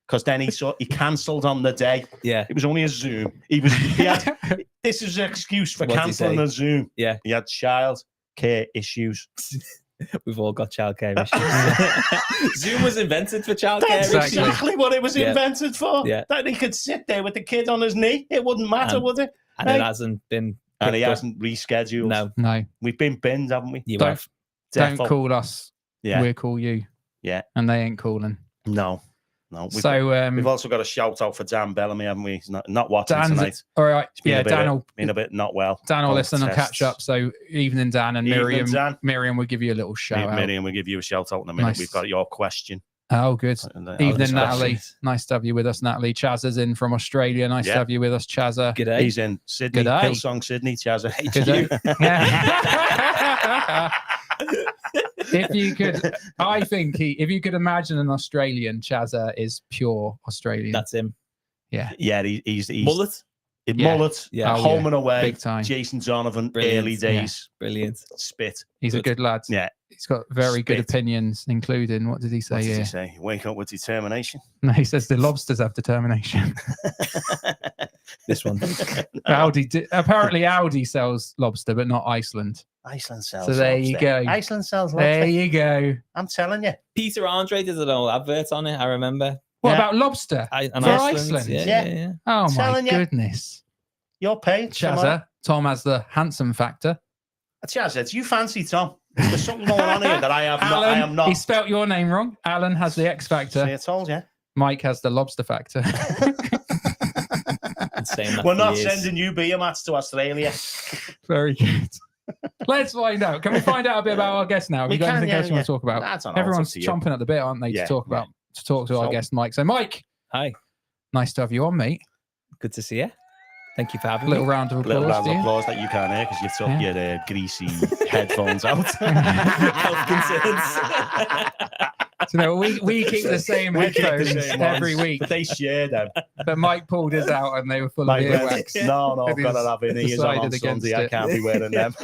because then he cancelled on the day. Yeah. It was only a Zoom. He had this is an excuse for What'd he cancelling say? a Zoom. Yeah. He had child care issues. We've all got childcare issues. Zoom was invented for childcare That's Exactly. issues. exactly what it was Yeah. invented for. Yeah. That he could sit there with the kid on his knee. It wouldn't matter, And- would it? And Right. it hasn't been. And he picked up. hasn't rescheduled. No. No. We've been binned, haven't we? You Don't- have. Don't Defo. call us. Yeah. We'll call you. Yeah. And they ain't calling. No. We've So, also got a shout out for Dan Bellamy, haven't we? He's not watching Dan's tonight. all right. Been Yeah, a bit, Dan a bit not well. will on listen and catch tests. up. So, evening, Dan, and Evening, Miriam. Dan. Miriam will give you a little shout out. Miriam will give you a shout out in a minute. Nice. We've got your question. Oh, good. And, Evening, this Natalie. question. Nice to have you with us, Natalie. Chaz is in from Australia. Nice Yeah. to have you with us, Chazza. G'day. He's in Sydney, Good day. Hillsong, Sydney, Chazza. Good day. If you could, I think if you could imagine an Australian, Chazza is pure Australian. That's him. yeah, Yeah, he's Mullet. mullet, Yeah. Oh, home yeah. and away, Big time. Jason Donovan, Brilliant. early days, Brilliant. spit. He's a good lad. Yeah. He's got very good Spit. opinions, including what did he say? What did Yeah, he say? Wake up with determination. no, he says the lobsters have determination. This one. Apparently Audi sells lobster, but not Iceland. Iceland sells. So there you lobster. go. Iceland sells There lobster. you go. I'm telling you. Peter Andre did an old advert on it. I remember. What Yeah. about lobster? And For Iceland. Iceland? Yeah, Yeah. yeah, yeah. Oh my telling you. goodness. You're paid. Chazza. Tom has the handsome factor. Chazza, do you fancy Tom? There's something going on here that I have not. I am He not. spelt your name wrong. Alan has the X factor. See, I told you. Mike has the lobster factor. Been saying that We're for not years. sending you beer mats to Australia. Very good. Let's find out. Can we find out a bit about our guest now? Have you got anything else you want to talk about? Nah, I don't know, Everyone's it's up to you. chomping at the bit, aren't they, Yeah, to talk to our So- guest, Mike. So, Mike, Hi. nice to have you on, mate. Good to see you. Thank you for having Little me. round of Little applause round to of you. applause that you can't hear because you took Yeah. your greasy headphones out. Health concerns. So, no, we keep the same We keep the headphones same every ones, week, but they share them. but Mike pulled his out and they were full My of friends, earwax. no, I've And got to he's have in ears on decided against Sunday. I it. can't be wearing them.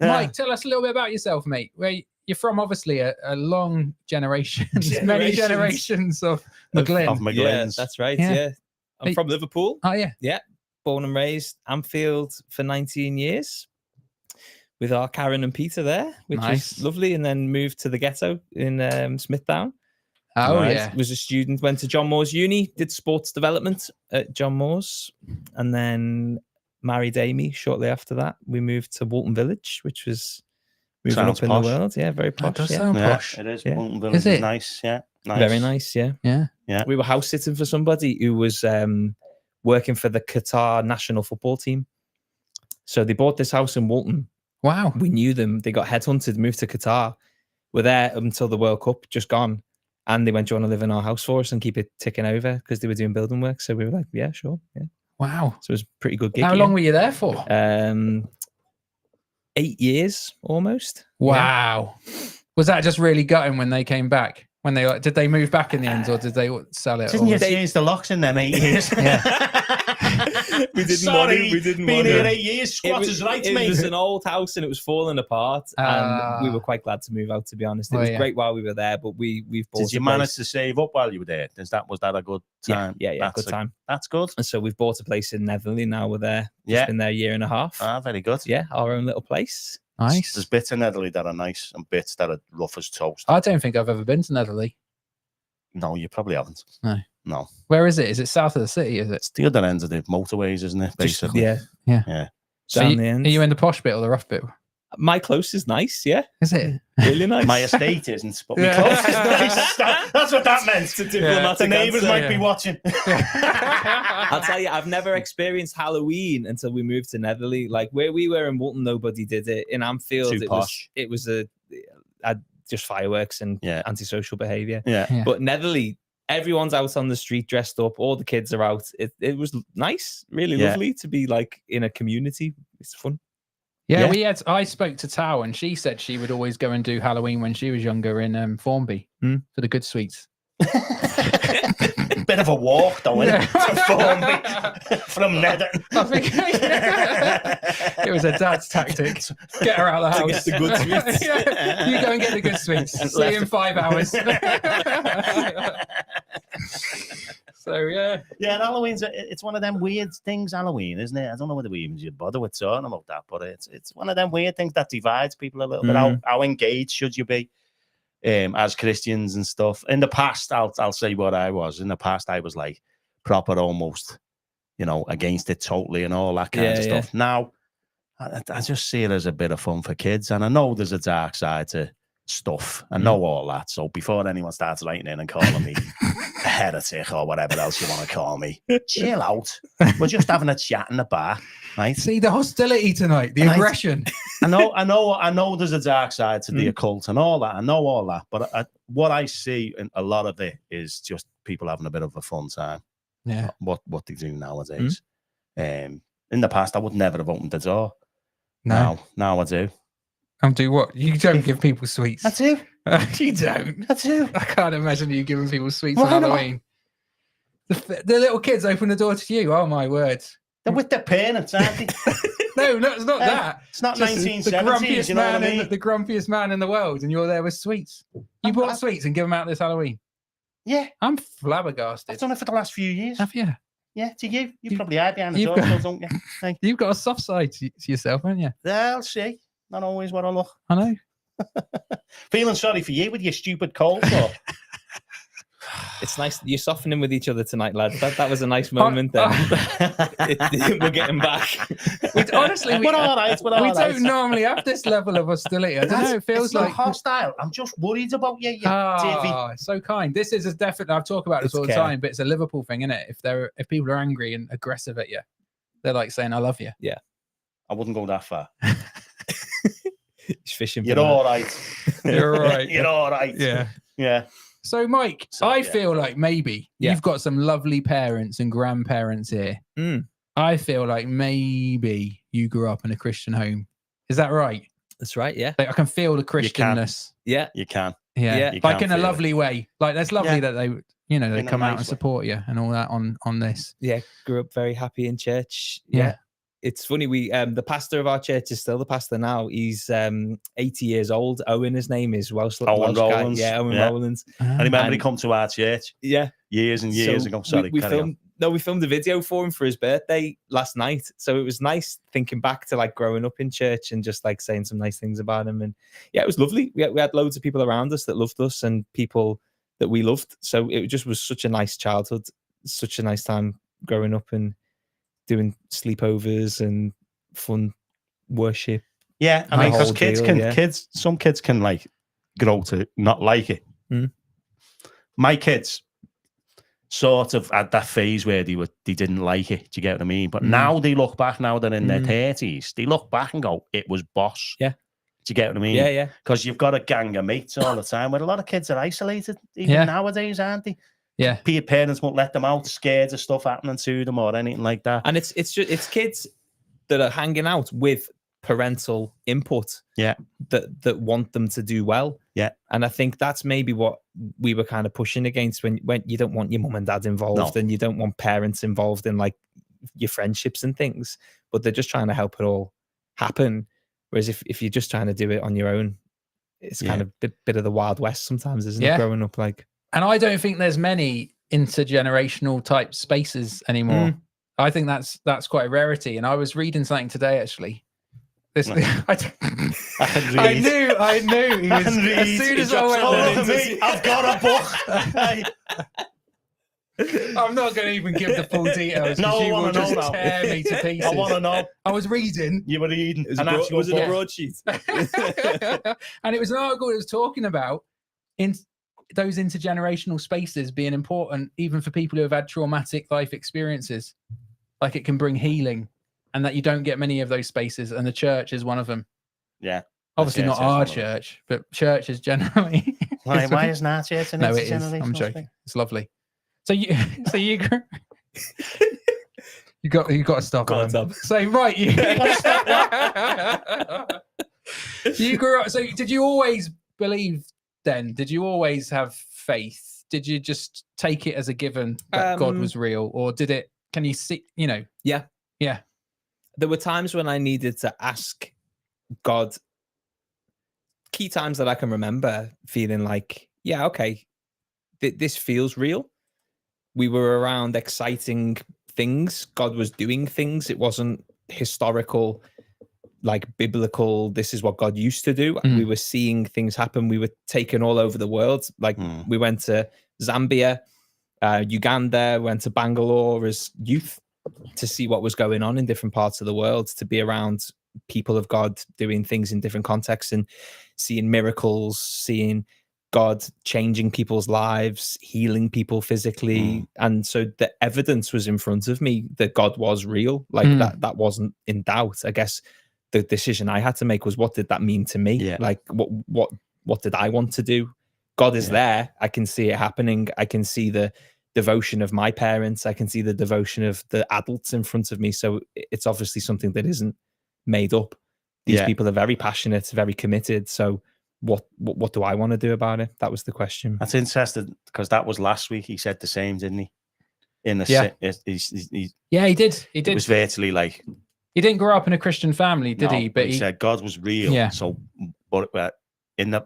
Mike, tell us a little bit about yourself, mate. Where you're from, obviously, a long generation, many generations of McGlynn. Of Yeah, McGlynn's. that's right. Yeah. Yeah. I'm Hey. from Liverpool. Oh, yeah. Born and raised Anfield for 19 years with our Karen and Peter there, which Nice. is lovely. And then moved to the ghetto in Smithdown. Oh, Right. yeah. Was a student, went to John Moores Uni, did sports development at John Moores, and then married Amy shortly after that. We moved to Walton Village, which was moving Sounds up in posh. the world. Yeah, very That posh. does Yeah. sound Yeah, posh. it is. Yeah. Woolton Village Is is it? nice. Yeah, nice. Very nice. Yeah. Yeah. We were house sitting for somebody who was working for the Qatar national football team. So they bought this house in Woolton. Wow. We knew them. They got headhunted, moved to Qatar. We're there until the World Cup, just gone. And they went, do you want to live in our house for us and keep it ticking over? Because they were doing building work. So we were like, yeah, sure. Yeah. Wow. So it was a pretty good gig. How long were you there for? 8 years almost. Wow. Was that just really gutting when they came back? When they did they move back in the end, or did they sell it? Didn't or- you change the locks in them 8 years? We didn't Sorry, want to. We didn't been want here to. 8 years. Squatters' rights, it mate. was an old house and it was falling apart, and we were quite glad to move out. To be honest, it Oh, was yeah. great while we were there, but we've bought. Did you manage to save up while you were there? Was that a good time? Yeah, That's good time. That's good. And so we've bought a place in Netherley. Now we're there. Yeah. It's been there a year and a half. Very good. Yeah, our own little place. Nice. There's bits in Netherley that are nice and bits that are rough as toast. I don't think I've ever been to Netherley. No, you probably haven't. No. Where is it? Is it south of the city? Is it? It's the other end of the motorways, isn't it? Basically. Yeah. So Down you- the end. Are you in the posh bit or the rough bit? My close is nice. Yeah, Is it? really nice. My estate isn't, but my Yeah. close is nice. That's what that meant. It's a diplomatic The neighbours answer. might be watching. I'll tell you, I've never experienced Halloween until we moved to Netherley. Like where we were in Woolton, nobody did it. In Anfield, Too posh. it was just fireworks and antisocial behaviour. Yeah. Yeah. But Netherley, everyone's out on the street dressed up. All the kids are out. It was nice, really lovely to be like in a community. It's fun. Yeah, I spoke to Tao and she said she would always go and do Halloween when she was younger in Formby for the good sweets. Bit of a walk, though, isn't it? To Formby from Nether. I think it was a dad's tactic. Get her out of the To house. get the good sweets. Yeah, you go and get the good sweets. See you in 5 hours. So yeah. Yeah, and Halloween's it's one of them weird things. Halloween, isn't it? I don't know whether we even should bother with talking about that, but it's one of them weird things that divides people a little bit. How engaged should you be as Christians and stuff? In the past, I'll say what I was. In the past, I was like proper, almost, against it totally and all that kind of stuff. Now, I just see it as a bit of fun for kids, and I know there's a dark side to stuff. I know all that. So before anyone starts writing in and calling me a heretic or whatever else you want to call me, chill out. We're just having a chat in the bar, right? See the hostility tonight, the aggression. I know there's a dark side to the occult and all that. I know all that, but what I see in a lot of it is just people having a bit of a fun time. Yeah. What they do nowadays. In the past, I would never have opened the door. No. Now I do. And do what? You don't give people sweets. I do. You don't. I do. I can't imagine you giving people sweets Why on not? Halloween. The little kids open the door to you. Oh my word! They're with their parents, aren't they? No, it's not that. It's not Just 1970s, you know what I mean? The grumpiest man in the world, and you're there with sweets. You bought sweets and give them out this Halloween. Yeah, I'm flabbergasted. I've done it for the last few years. Have you? Yeah, to you. You probably are behind the you've door, got- don't you? Hey. You've got a soft side to yourself, haven't you? I'll see. Not always what I look. I know. Feeling sorry for you with your stupid cold sore. It's nice you're softening with each other tonight, lad. That was a nice moment. Then we're getting back. Honestly, we're all right. We're all we right. don't normally have this level of hostility. I don't know. It feels it's not like hostile. I'm just worried about you, Davy. so kind. This is definitely. I've talked about this all the time, but it's a Liverpool thing, isn't it? If people are angry and aggressive at you, they're like saying, "I love you." Yeah, I wouldn't go that far. He's fishing. You're all right. You're all right. You're all right. Yeah. So, Mike, I yeah. feel like maybe you've got some lovely parents and grandparents here. I feel like maybe you grew up in a Christian home. Is that right? That's right. Yeah. Like, I can feel the Christianness. Yeah. You can. Yeah. You Like can in a feel it. lovely way. Like that's lovely that they, they In a come out nice and way. support you and all that on this. Yeah. Grew up very happy in church. Yeah. It's funny. We the pastor of our church is still the pastor now. He's 80 years old. Owen, his name is Welsh. Owen Welsh guy. Rowlands. Yeah, Owen Yeah. Rowlands. I remember he And- come to our church Yeah. years and years ago. Sorry, we carry on. filmed a video for him for his birthday last night. So it was nice thinking back to like growing up in church and just like saying some nice things about him. And yeah, it was lovely. We had loads of people around us that loved us and people that we loved. So it just was such a nice childhood, such a nice time growing up and doing sleepovers and fun worship Yeah, I The mean, because whole kids deal, can, yeah. some kids can like grow to not like it. Mm. My kids sort of had that phase where they didn't like it. Do you get what I mean? But now they look back, now they're in their 30s, they look back and go, it was boss. Yeah. Do you get what I mean? Yeah, yeah. Because you've got a gang of mates all the time, where a lot of kids are isolated, even nowadays, aren't they? Yeah. Parents won't let them out, scared of stuff happening to them or anything like that. And it's kids that are hanging out with parental input. Yeah. That want them to do well. Yeah. And I think that's maybe what we were kind of pushing against when you don't want your mum and dad involved, and you don't want parents involved in like your friendships and things, but they're just trying to help it all happen. Whereas if you're just trying to do it on your own, it's kind of a bit of the Wild West sometimes, isn't it? Growing up, like. And I don't think there's many intergenerational type spaces anymore. I think that's quite a rarity. And I was reading something today, actually. I knew. He was, as soon as I went there, I've got a book. I'm not going to even give the full details. No, you I will want to know just now. tear me to pieces. I want to know. I was reading. You were reading. Was it a broadsheet? And it was an article that was talking about in those intergenerational spaces being important, even for people who have had traumatic life experiences. Like it can bring healing, and that you don't get many of those spaces, and the church is one of them. Yeah. Obviously not our church, but churches generally. Why isn't our church an No, it is. intergenerational I'm joking. thing? It's lovely. So you got to stop. Go on, Tom. So right, you grew up. So did you always believe then? Did you always have faith? Did you just take it as a given that God was real, or did it? Can you see? Yeah. Yeah. There were times when I needed to ask God. Key times that I can remember feeling like, yeah, okay, this feels real. We were around exciting things. God was doing things. It wasn't historical, like biblical. This is what God used to do. We were seeing things happen. We were taken all over the world. Like we went to Zambia, Uganda, went to Bangalore as youth to see what was going on in different parts of the world, to be around people of God doing things in different contexts and seeing miracles, seeing God changing people's lives, healing people physically. And so the evidence was in front of me that God was real. Like that wasn't in doubt. I guess the decision I had to make was, what did that mean to me? Yeah. Like what did I want to do? God is there. I can see it happening. I can see the devotion of my parents. I can see the devotion of the adults in front of me. So it's obviously something that isn't made up. These people are very passionate, very committed. So what do I want to do about it? That was the question. That's interesting, because that was last week. He said the same, didn't he? In the he did. It was virtually like, he didn't grow up in a Christian family, did he? But he said God was real. Yeah. So, but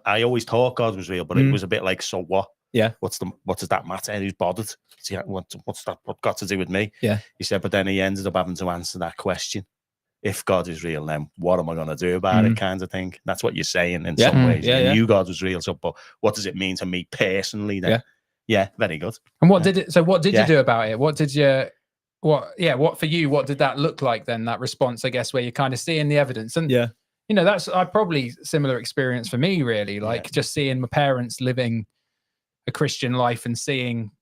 I always thought God was real, but it was a bit like, so what? Yeah. What does that matter? Who's bothered? See, what's that? What got to do with me? Yeah. He said, but then he ended up having to answer that question. If God is real, then what am I going to do about it? Kind of thing. That's what you're saying in some ways. You knew God was real, so but what does it mean to me personally then? Yeah, very good. And what did you do about it? What for you, what did that look like then, that response, I guess, where you're kind of seeing the evidence? And that's probably similar experience for me, really, like just seeing my parents living a Christian life and seeing,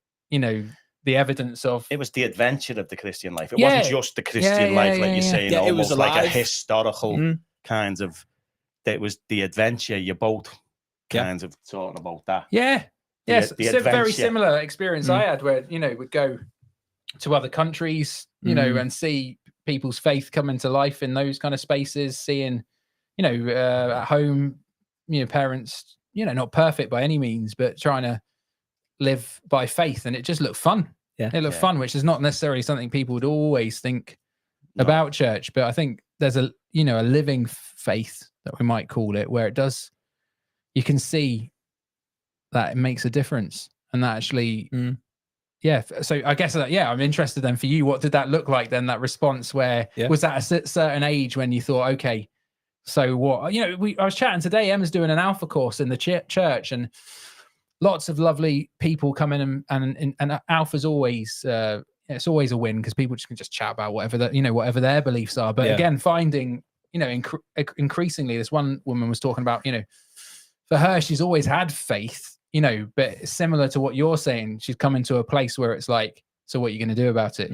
the evidence of it was the adventure of the Christian life. It wasn't just the Christian life, like you're saying, almost like a historical kind of. It was the adventure. You're both kind of talking about that. Yeah, yes, it's a very similar experience I had, where we'd go to other countries, and see people's faith come into life in those kind of spaces. Seeing, at home, parents, not perfect by any means, but trying to live by faith, and it just looked fun. It looked fun, which is not necessarily something people would always think about church. But I think there's a living faith, that we might call it, where you can see that it makes a difference, and that actually so I guess that I'm interested then, for you, what did that look like then, that response? Where was that a certain age when you thought, okay, so what? I was chatting today, Emma's doing an Alpha course in the church, and lots of lovely people come in, and Alpha's always it's always a win, because people can just chat about whatever whatever their beliefs are. But again, finding increasingly, this one woman was talking about, for her, she's always had faith, but similar to what you're saying, she's come into a place where it's like, so what are you going to do about it?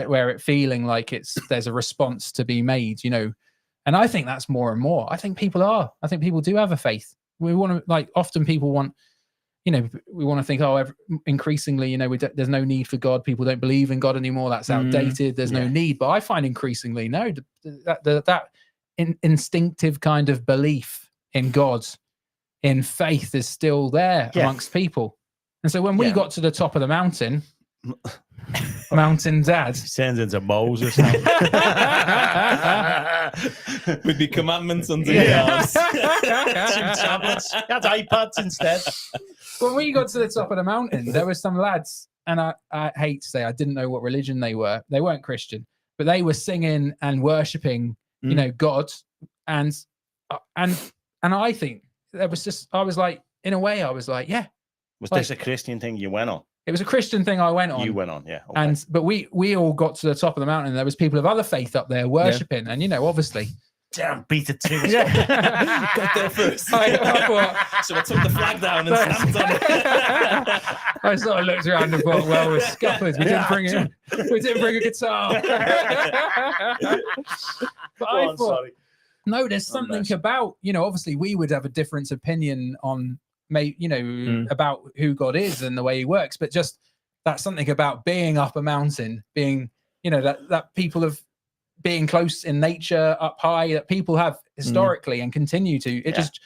Where it feeling like there's a response to be made, and I think that's more and more. I think people do have a faith. We want to, often people want, we want to think, increasingly, there's no need for God. People don't believe in God anymore. That's outdated. There's no need. But I find increasingly, no, that instinctive kind of belief in God, in faith, is still there amongst people. And so when we got to the top of the mountain, Mountain Dad sends into Moses now. With the commandments under your arms. Two tablets. That's iPads instead. When we got to the top of the mountain, there were some lads, and I hate to say, I didn't know what religion they were. They weren't Christian, but they were singing and worshiping, God, and I think there was just, I was like, in a way, I was like, yeah. Was this a Christian thing you went on? It was a Christian thing I went on. You went on, yeah. Okay. But we all got to the top of the mountain, and there was people of other faith up there worshiping, and obviously. Damn, beat it too. Got there first. So I took the flag down and stamped on it. I sort of looked around and thought, well, we're scuffers. We didn't bring a guitar. But I thought, no, there's something about, obviously we would have a different opinion on, about who God is and the way he works, but just that's something about being up a mountain, being, that people have, being close in nature, up high, that people have historically and continue to. It just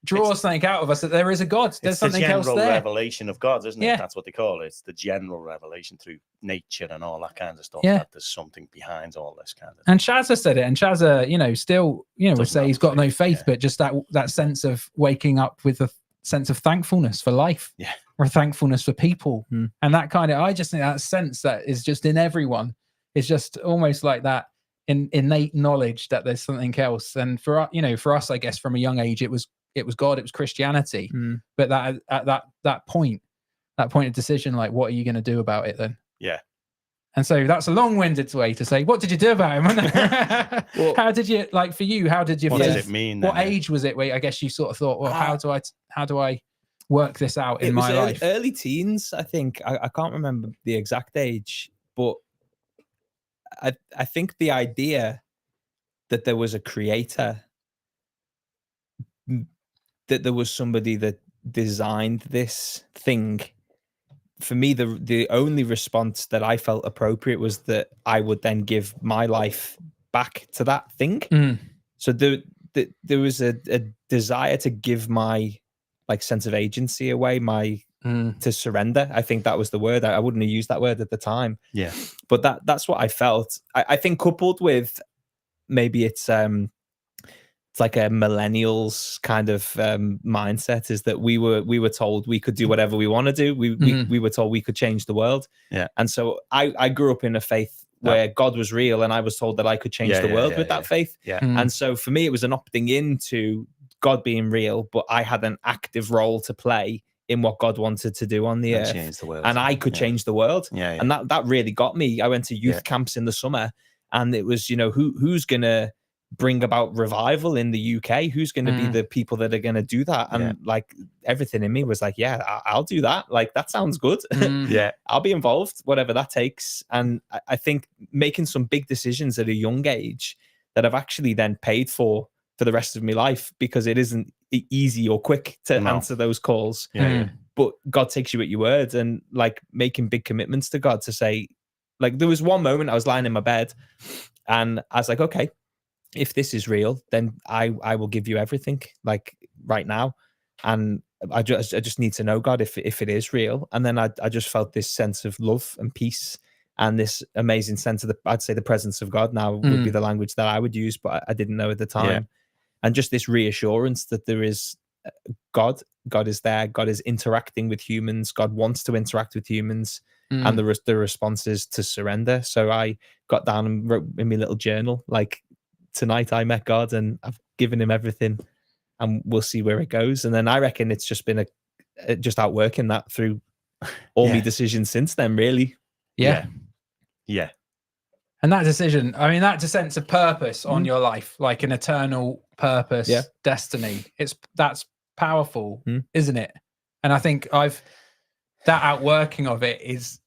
draws something out of us that there is a God. There's something else there. It's the general revelation of God, isn't it? That's what they call it. It's the general revelation through nature and all that kind of stuff. Yeah. That there's something behind all this kind of. And Shazza said it, and Shazza, still, would say he's got no faith, but just that sense of waking up with a sense of thankfulness for life, or thankfulness for people, and that kind of. I just think that sense that is just in everyone. It's just almost like that. Innate knowledge that there's something else, and for us, I guess from a young age, it was God, it was Christianity. But that at that point of decision, like, what are you going to do about it then? Yeah. And so that's a long-winded way to say, what did you do about him? Well, how did you, for you? How did you? What does it mean? What age was it? Where I guess you sort of thought, well, how do I work this out in my life? Early teens, I think. I can't remember the exact age, but. I think the idea that there was a creator, that there was somebody that designed this thing, for me, the only response that I felt appropriate was that I would then give my life back to that thing. So there was a desire to give my sense of agency away, to surrender. I think that was the word. I wouldn't have used that word at the time. Yeah. But that's what I felt. I think coupled with maybe it's like a millennials kind of mindset, is that we were told we could do whatever we want to do. We were told we could change the world. Yeah. And so I grew up in a faith where God was real, and I was told that I could change the world with that faith. Yeah. And so for me, it was an opting into God being real, but I had an active role to play in what God wanted to do on the earth. Change the world. And I could change the world. Yeah. And that really got me. I went to youth camps in the summer, and it was, who's going to bring about revival in the UK? Who's going to be the people that are going to do that? And everything in me was like, I'll do that. That sounds good. Yeah. I'll be involved, whatever that takes. And I think making some big decisions at a young age that I've actually then paid for the rest of my life, because it isn't easy or quick to answer those calls. But God takes you at your word, and making big commitments to God to say, there was one moment I was lying in my bed and I was like, okay, if this is real, then I will give you everything, right now. And I just need to know, God, if it is real. And then I just felt this sense of love and peace, and this amazing sense of I'd say the presence of God now would be the language that I would use, but I didn't know at the time. Yeah. And just this reassurance that there is God is there. God is interacting with humans. God wants to interact with humans. And the response is to surrender. So I got down and wrote in my little journal, tonight I met God and I've given him everything, and we'll see where it goes. And then I reckon it's just been just outworking that through all my decisions since then, really. Yeah. Yeah. And that decision, I mean, that's a sense of purpose on your life, like an eternal purpose, destiny. That's powerful, isn't it? And I think that outworking of it is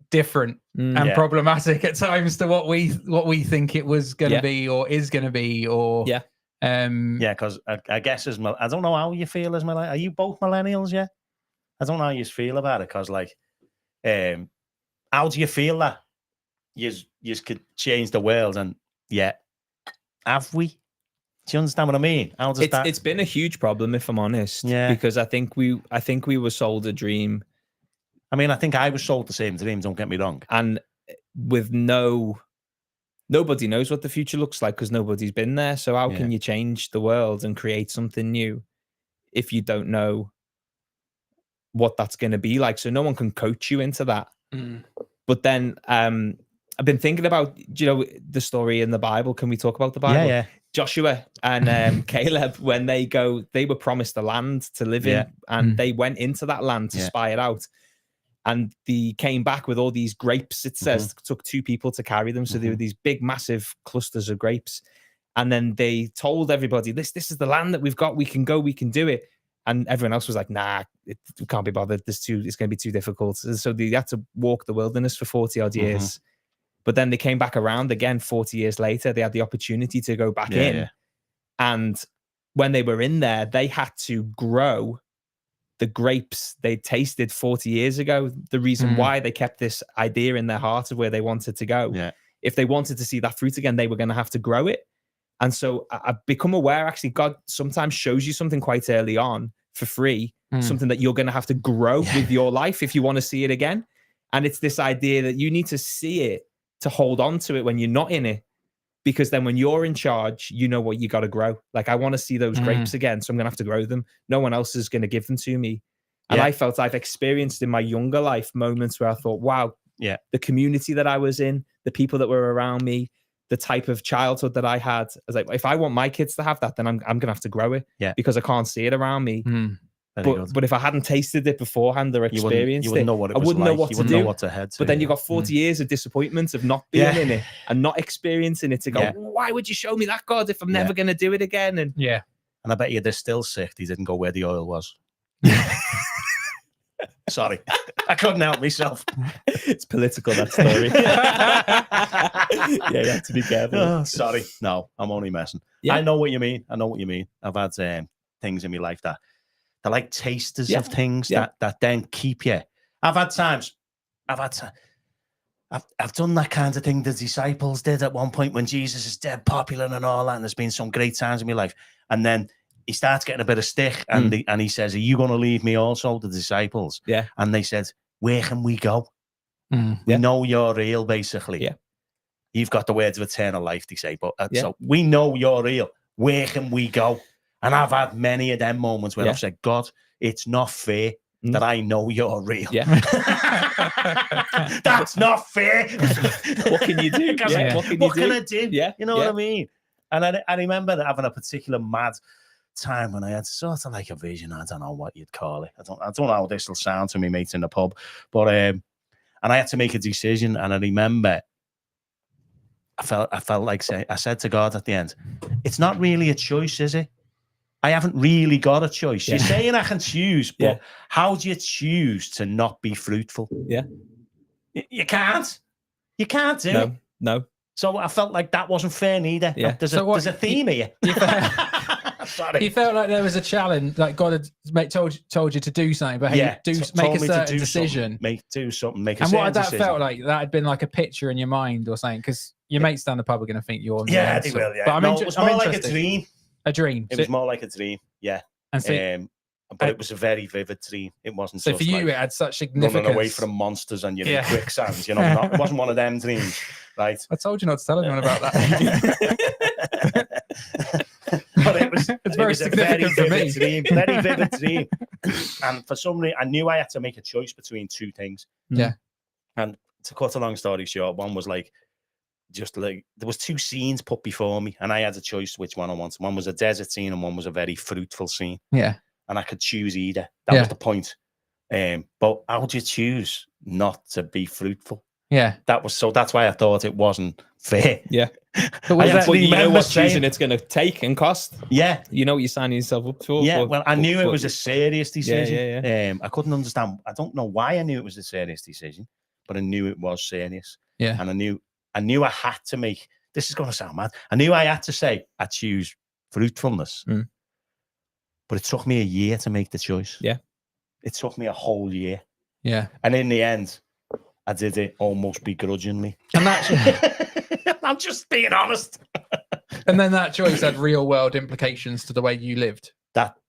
different and problematic at times to what we think it was going to be or is going to be, or because I guess I don't know how you feel as millennials. Are you both millennials? Yeah, I don't know how you feel about it, because like, how do you feel that you could change the world? And have we? Do you understand what I mean? It's been a huge problem, if I'm honest. Yeah, because I think we were sold a dream. I mean, I think I was sold the same dream. Don't get me wrong. And with nobody knows what the future looks like, because nobody's been there. So how can you change the world and create something new if you don't know what that's going to be like? So no one can coach you into that. But then I've been thinking about, the story in the Bible. Can we talk about the Bible? Yeah. Joshua and Caleb, when they were promised a land to live in, and they went into that land to spy it out. And they came back with all these grapes. It says it took 2 people to carry them. So they were these big, massive clusters of grapes. And then they told everybody, this is the land that we've got. We can go, we can do it. And everyone else was like, nah, it can't be bothered. It's going to be too difficult. And so they had to walk the wilderness for 40 odd years. But then they came back around again 40 years later. They had the opportunity to go back in. Yeah. And when they were in there, they had to grow the grapes they tasted 40 years ago. The reason why they kept this idea in their heart of where they wanted to go. Yeah. If they wanted to see that fruit again, they were going to have to grow it. And so I've become aware, actually, God sometimes shows you something quite early on for free, something that you're going to have to grow with your life if you want to see it again. And it's this idea that you need to see it to hold on to it when you're not in it. Because then when you're in charge, you know what you got to grow. Like, I want to see those grapes again, so I'm going to have to grow them. No one else is going to give them to me. And I felt I've experienced in my younger life moments where I thought, wow, the community that I was in, the people that were around me, the type of childhood that I had. I was like, if I want my kids to have that, then I'm going to have to grow it because I can't see it around me. But if I hadn't tasted it beforehand or experienced it, know what it I wouldn't know what to do. Know what to head to. But then you got 40 years of disappointment of not being in it and not experiencing it to go, why would you show me that, God, if I'm never going to do it again? And and I bet you they're still sick. He didn't go where the oil was. Sorry, I couldn't help myself. It's political, that story. You have to be careful. Oh, sorry. No, I'm only messing. I know what you mean. I've had things in my life that they're like tasters of things that then keep you. I've done that kind of thing the disciples did at one point when Jesus is dead popular and all that, and there's been some great times in my life. And then he starts getting a bit of stick, and he says, are you going to leave me also, the disciples? Yeah. And they said, where can we go? We know you're real, basically. Yeah. You've got the words of eternal life, they say. But so we know you're real. Where can we go? And I've had many of them moments where I've said, God, it's not fair that I know you're real. Yeah. That's not fair. What can you do? What can I do? Yeah. You know what I mean? And I remember having a particular mad time when I had sort of like a vision. I don't know what you'd call it. I don't know how this will sound to me mates in the pub. But and I had to make a decision. And I remember I felt like I said to God at the end, it's not really a choice, is it? I haven't really got a choice. You're saying I can choose, but how do you choose to not be fruitful? Yeah. You can't. You can't do it. No. So I felt like that wasn't fair neither. Yeah. There's a theme here. Sorry. You felt like there was a challenge, like God had told you to do something, but make a certain decision. Do something. Make a and certain what had that decision. felt like? That had been like a picture in your mind or something, because your mates down the pub are going to think you're. Yeah, they will. Yeah. But it was more like a dream. A dream. It was more like a dream. Yeah. And so, but it was a very vivid dream. It wasn't. So for you, like it had such significance. Running away from monsters and you're in quicksand. You know, it wasn't one of them dreams, right? I told you not to tell anyone about that. But it was very significant for me. Very vivid dream. And for some reason, I knew I had to make a choice between two things. Yeah. And to cut a long story short, one was like, just like, there was two scenes put before me, and I had a choice which one I wanted. One was a desert scene, and one was a very fruitful scene. Yeah. And I could choose either. That was the point. But how would you choose not to be fruitful? Yeah. That's why I thought it wasn't fair. Yeah. But was I that, But you know remember what choosing saying- it's going to take and cost. Yeah. You know what you're signing yourself up for. Yeah, but- well, I knew it but- was a serious decision. Yeah. I couldn't understand. I don't know why I knew it was a serious decision, but I knew it was serious. Yeah. And I knew I had to make. This is going to sound mad. I knew I had to say I choose fruitfulness, but it took me a year to make the choice. Yeah. It took me a whole year, yeah. and in the end, I did it almost begrudgingly. And that's I'm just being honest. and then that choice had real world implications to the way you lived.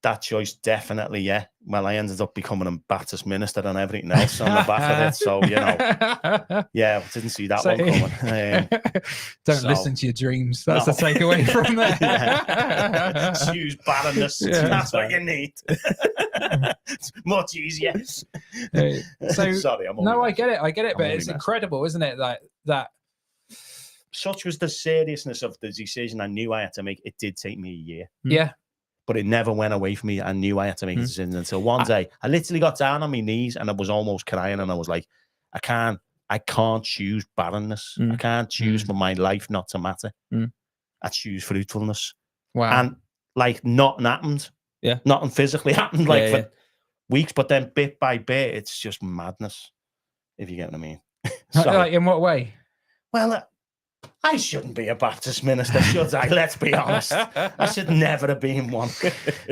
That choice definitely, yeah. Well, I ended up becoming a Baptist minister and everything else on the back of it. So, you know, yeah, I didn't see that one coming. Don't so- listen to your dreams. That's No. the takeaway from there. Yeah. Choose barrenness. Yeah. That's what you need. It's much easier. So Sorry, I'm no, only I get it. I get it. I'm But only it's messing. incredible, isn't it? Like that. Such was the seriousness of the decision I knew I had to make. It did take me a year, Yeah. but it never went away from me. I knew I had to make a decision until one day I literally got down on my knees and I was almost crying and I was like, I can't choose barrenness. I can't choose for my life not to matter. I choose fruitfulness. Wow. And like nothing happened. Yeah. Nothing physically happened like Yeah, for weeks, but then bit by bit, it's just madness, if you get what I mean. So, Like in what way? well, I shouldn't be a Baptist minister, should I? Let's be honest. I should never have been one.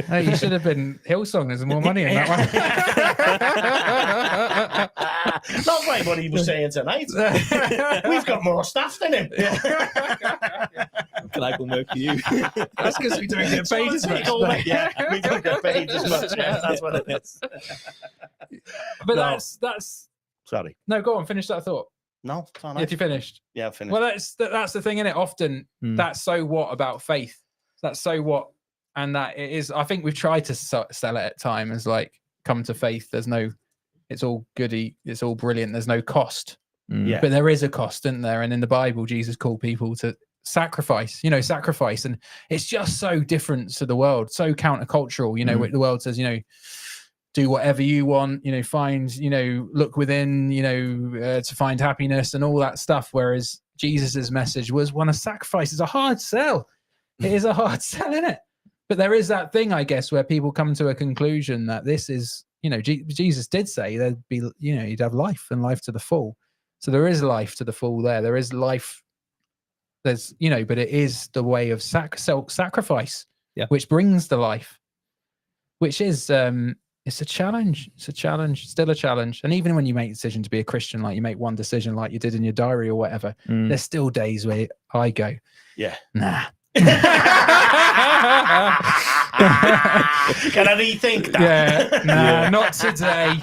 No, you should have been Hillsong. There's more money in that one. Not like what he was saying tonight. We've got more staff than him. Can I come work for you? That's because we don't get paid as much. Yeah, we don't get paid as much. Yeah, that's what it is. But No. that's Sorry. no. Go on, finish that thought. No, it's all If right. you finished. Yeah, I've finished. Well, that's the thing, isn't it? Often that's so what about faith. That's so what, and that it is. I think we've tried to sell it at time as like come to faith. There's no, it's all goody. It's all brilliant. There's no cost. Yeah. But there is a cost, isn't there? And in the Bible, Jesus called people to sacrifice, sacrifice. And it's just so different to the world, so countercultural, the world says, do whatever you want, find, look within, to find happiness and all that stuff. Whereas Jesus's message was one of sacrifice. It's a hard sell. It is a hard sell, isn't it? But there is that thing, I guess, where people come to a conclusion that this is, Jesus did say there'd be, you'd have life and life to the full. So there is life to the full there. There is life. There's, but it is the way of self-sacrifice, which brings the life, which is, it's a challenge. It's a challenge, still a challenge. And even when you make a decision to be a Christian, like you make one decision like you did in your diary or whatever, there's still days where I go, Yeah. nah. Can I rethink that? Yeah, nah, not today.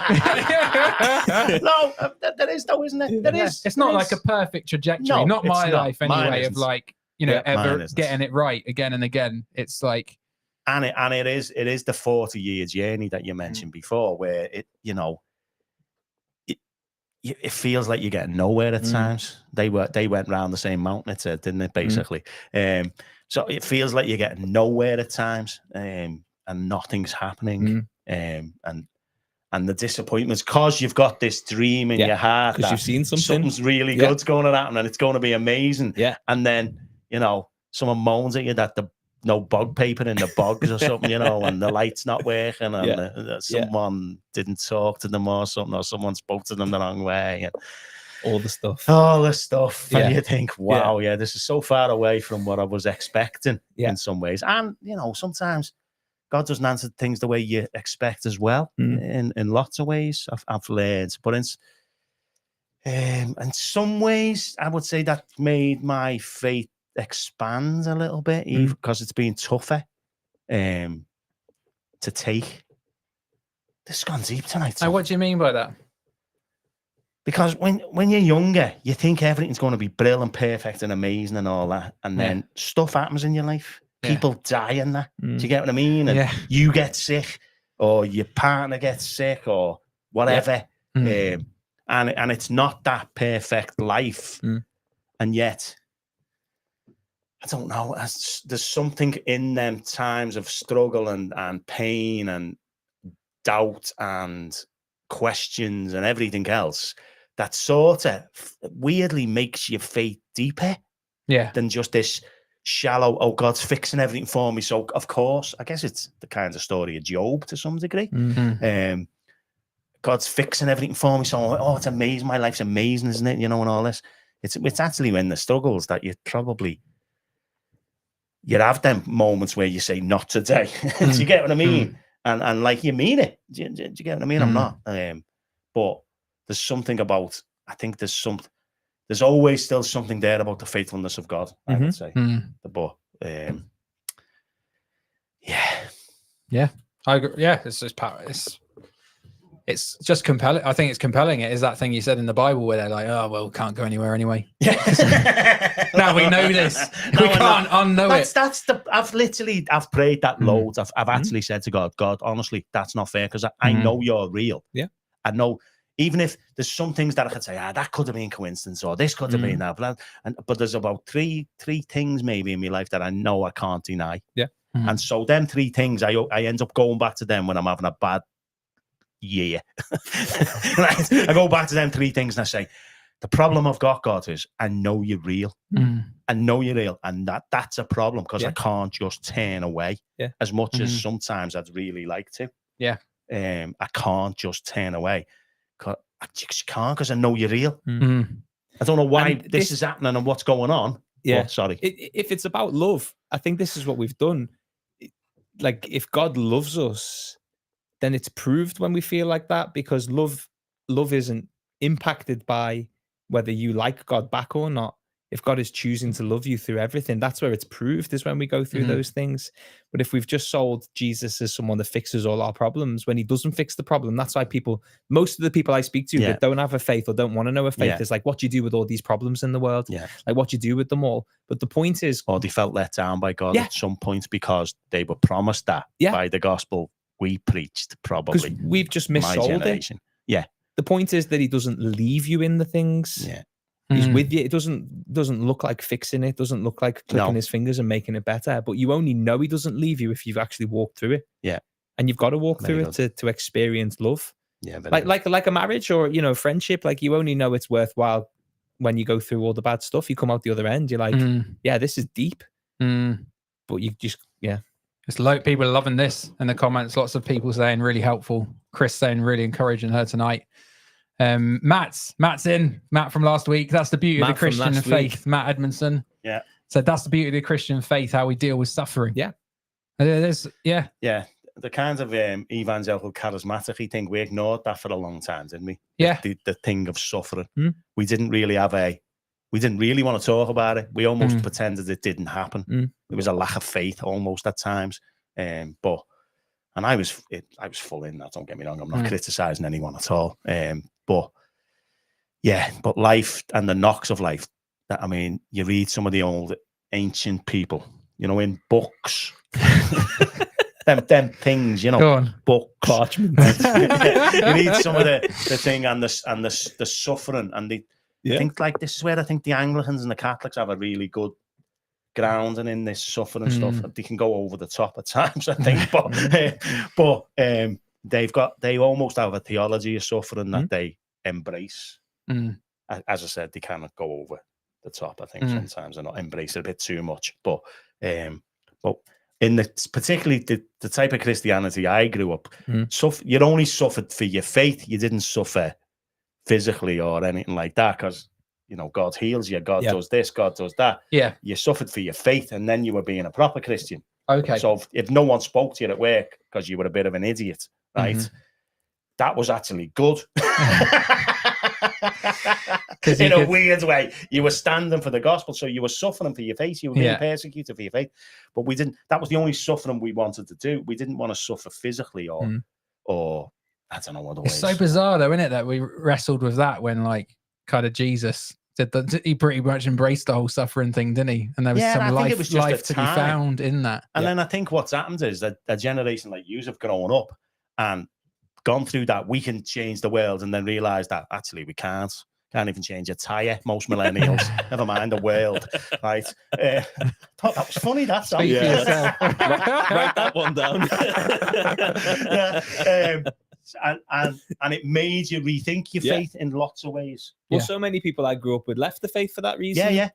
No, there is though, isn't it? There is. It's not There like a is. perfect trajectory. No, not my it's not. life Mine anyway, of isn't. like, mine ever isn't. getting it right again and again. It's like, And it is the 40-year journey that you mentioned before, where it feels like you're getting nowhere at times. They went round the same mountain, it said, didn't it? Basically, so it feels like you're getting nowhere at times, and nothing's happening, and the disappointments because you've got this dream in your heart because that you've seen something. something's really good's going to happen and it's going to be amazing. Yeah, and then someone moans at you that the no bog paper in the bogs or something, and the light's not working, and someone didn't talk to them or something, or someone spoke to them the wrong way, and all the stuff. And you think, wow, this is so far away from what I was expecting in some ways. And sometimes God doesn't answer things the way you expect as well. In lots of ways, I've learned, but in some ways, I would say that made my faith expand a little bit, even because it's been tougher to take. This has gone deep tonight. now, what do you mean by that? Because when you're younger, you think everything's going to be brilliant, perfect, and amazing, and all that, and then stuff happens in your life. People die in that. Do you get what I mean? And you get sick, or your partner gets sick, or whatever. And it's not that perfect life, and yet. I don't know. There's something in them times of struggle and pain and doubt and questions and everything else that sort of weirdly makes your faith deeper than just this shallow, oh, God's fixing everything for me. So, of course, I guess it's the kind of story of Job to some degree. God's fixing everything for me. So, oh, it's amazing. My life's amazing, isn't it? You know, and all this. It's actually when the struggles that you have them moments where you say, not today. Do you get what I mean? And like, you mean it. Do you get what I mean? I'm not. But there's something about, I think there's always still something there about the faithfulness of God, I would say. But yeah, I agree. Yeah, it's just power. It's just compelling. I think it's compelling. It is that thing you said in the Bible where they're like, oh, well, can't go anywhere anyway. Now we know this. We can't unknow it. I've prayed that loads. I've actually said to God, honestly, that's not fair, because I know you're real. Yeah. I know, even if there's some things that I could say, that could have been coincidence, or this could have been that. But there's about three things maybe in my life that I know I can't deny. Yeah. And so them 3 things, I end up going back to them when I'm having a bad year. Right? I go back to them 3 things and I say, the problem I've got, God, is I know you're real. I know you're real. And that's a problem, because I can't just turn away as much as sometimes I'd really like to. Yeah. I can't just turn away. I just can't, because I know you're real. I don't know why this is happening and what's going on. Yeah. But, sorry. If it's about love, I think this is what we've done. Like, if God loves us, then it's proved when we feel like that, because love isn't impacted by whether you like God back or not. If God is choosing to love you through everything, that's where it's proved, is when we go through those things. But if we've just sold Jesus as someone that fixes all our problems, when he doesn't fix the problem, that's why most of the people I speak to that don't have a faith or don't want to know a faith is like, what do you do with all these problems in the world? Like, what do you do with them all? But the point is, or they felt let down by God at some point because they were promised that by the gospel we preached, probably. Because we've just missold it. Yeah. The point is that he doesn't leave you in the things. Yeah. He's with you. It doesn't look like fixing it. Doesn't look like clicking his fingers and making it better. But you only know he doesn't leave you if you've actually walked through it. Yeah. And you've got to walk through it to experience love. Yeah. Like a marriage or, friendship. Like, you only know it's worthwhile when you go through all the bad stuff. You come out the other end. You're like, yeah, this is deep. But you just, It's like people are loving this in the comments. Lots of people saying really helpful. Chris saying really encouraging her tonight. Matt's in. Matt from last week. That's the beauty of the Christian faith. Matt Edmondson. Yeah. So that's the beauty of the Christian faith, how we deal with suffering. Yeah. Yeah. The kinds of evangelical charismatic thing, we ignored that for a long time, didn't we? Yeah. The thing of suffering. We didn't really want to talk about it. We almost pretended it didn't happen. There was a lack of faith almost at times. But I was full in that, don't get me wrong. I'm not criticizing anyone at all. But life and the knocks of life, you read some of the old ancient people, in books. them things, books, parchment. You read some of the thing and the suffering, and I think, like, this is where I think the Anglicans and the Catholics have a really good grounding in this suffering stuff. They can go over the top at times, I think, but they almost have a theology of suffering that they embrace. As I said, they cannot go over the top. I think sometimes they're not embrace it a bit too much. But in particularly the type of Christianity I grew up, you only suffered for your faith. You didn't suffer physically or anything like that, because God heals you, God does this, God does that. Yeah. You suffered for your faith, and then you were being a proper Christian. Okay. So if no one spoke to you at work because you were a bit of an idiot, right? That was actually good. In a weird way. You were standing for the gospel, so you were suffering for your faith. You were being persecuted for your faith. But we didn't. That was the only suffering we wanted to do. We didn't want to suffer physically or I don't know what it was. It's so bizarre, though, isn't it, that we wrestled with that when, like, kind of Jesus did he pretty much embraced the whole suffering thing, didn't he? And there was some life to be found in that. And then I think what's happened is that a generation like you have grown up and gone through that. We can change the world, and then realize that actually we can't even change a tire. Most millennials, never mind the world, right? Thought that was funny. That's write that one down. and it made you rethink your Yeah. faith in lots of ways. Well, Yeah. so many people I grew up with left the faith for that reason. Yeah.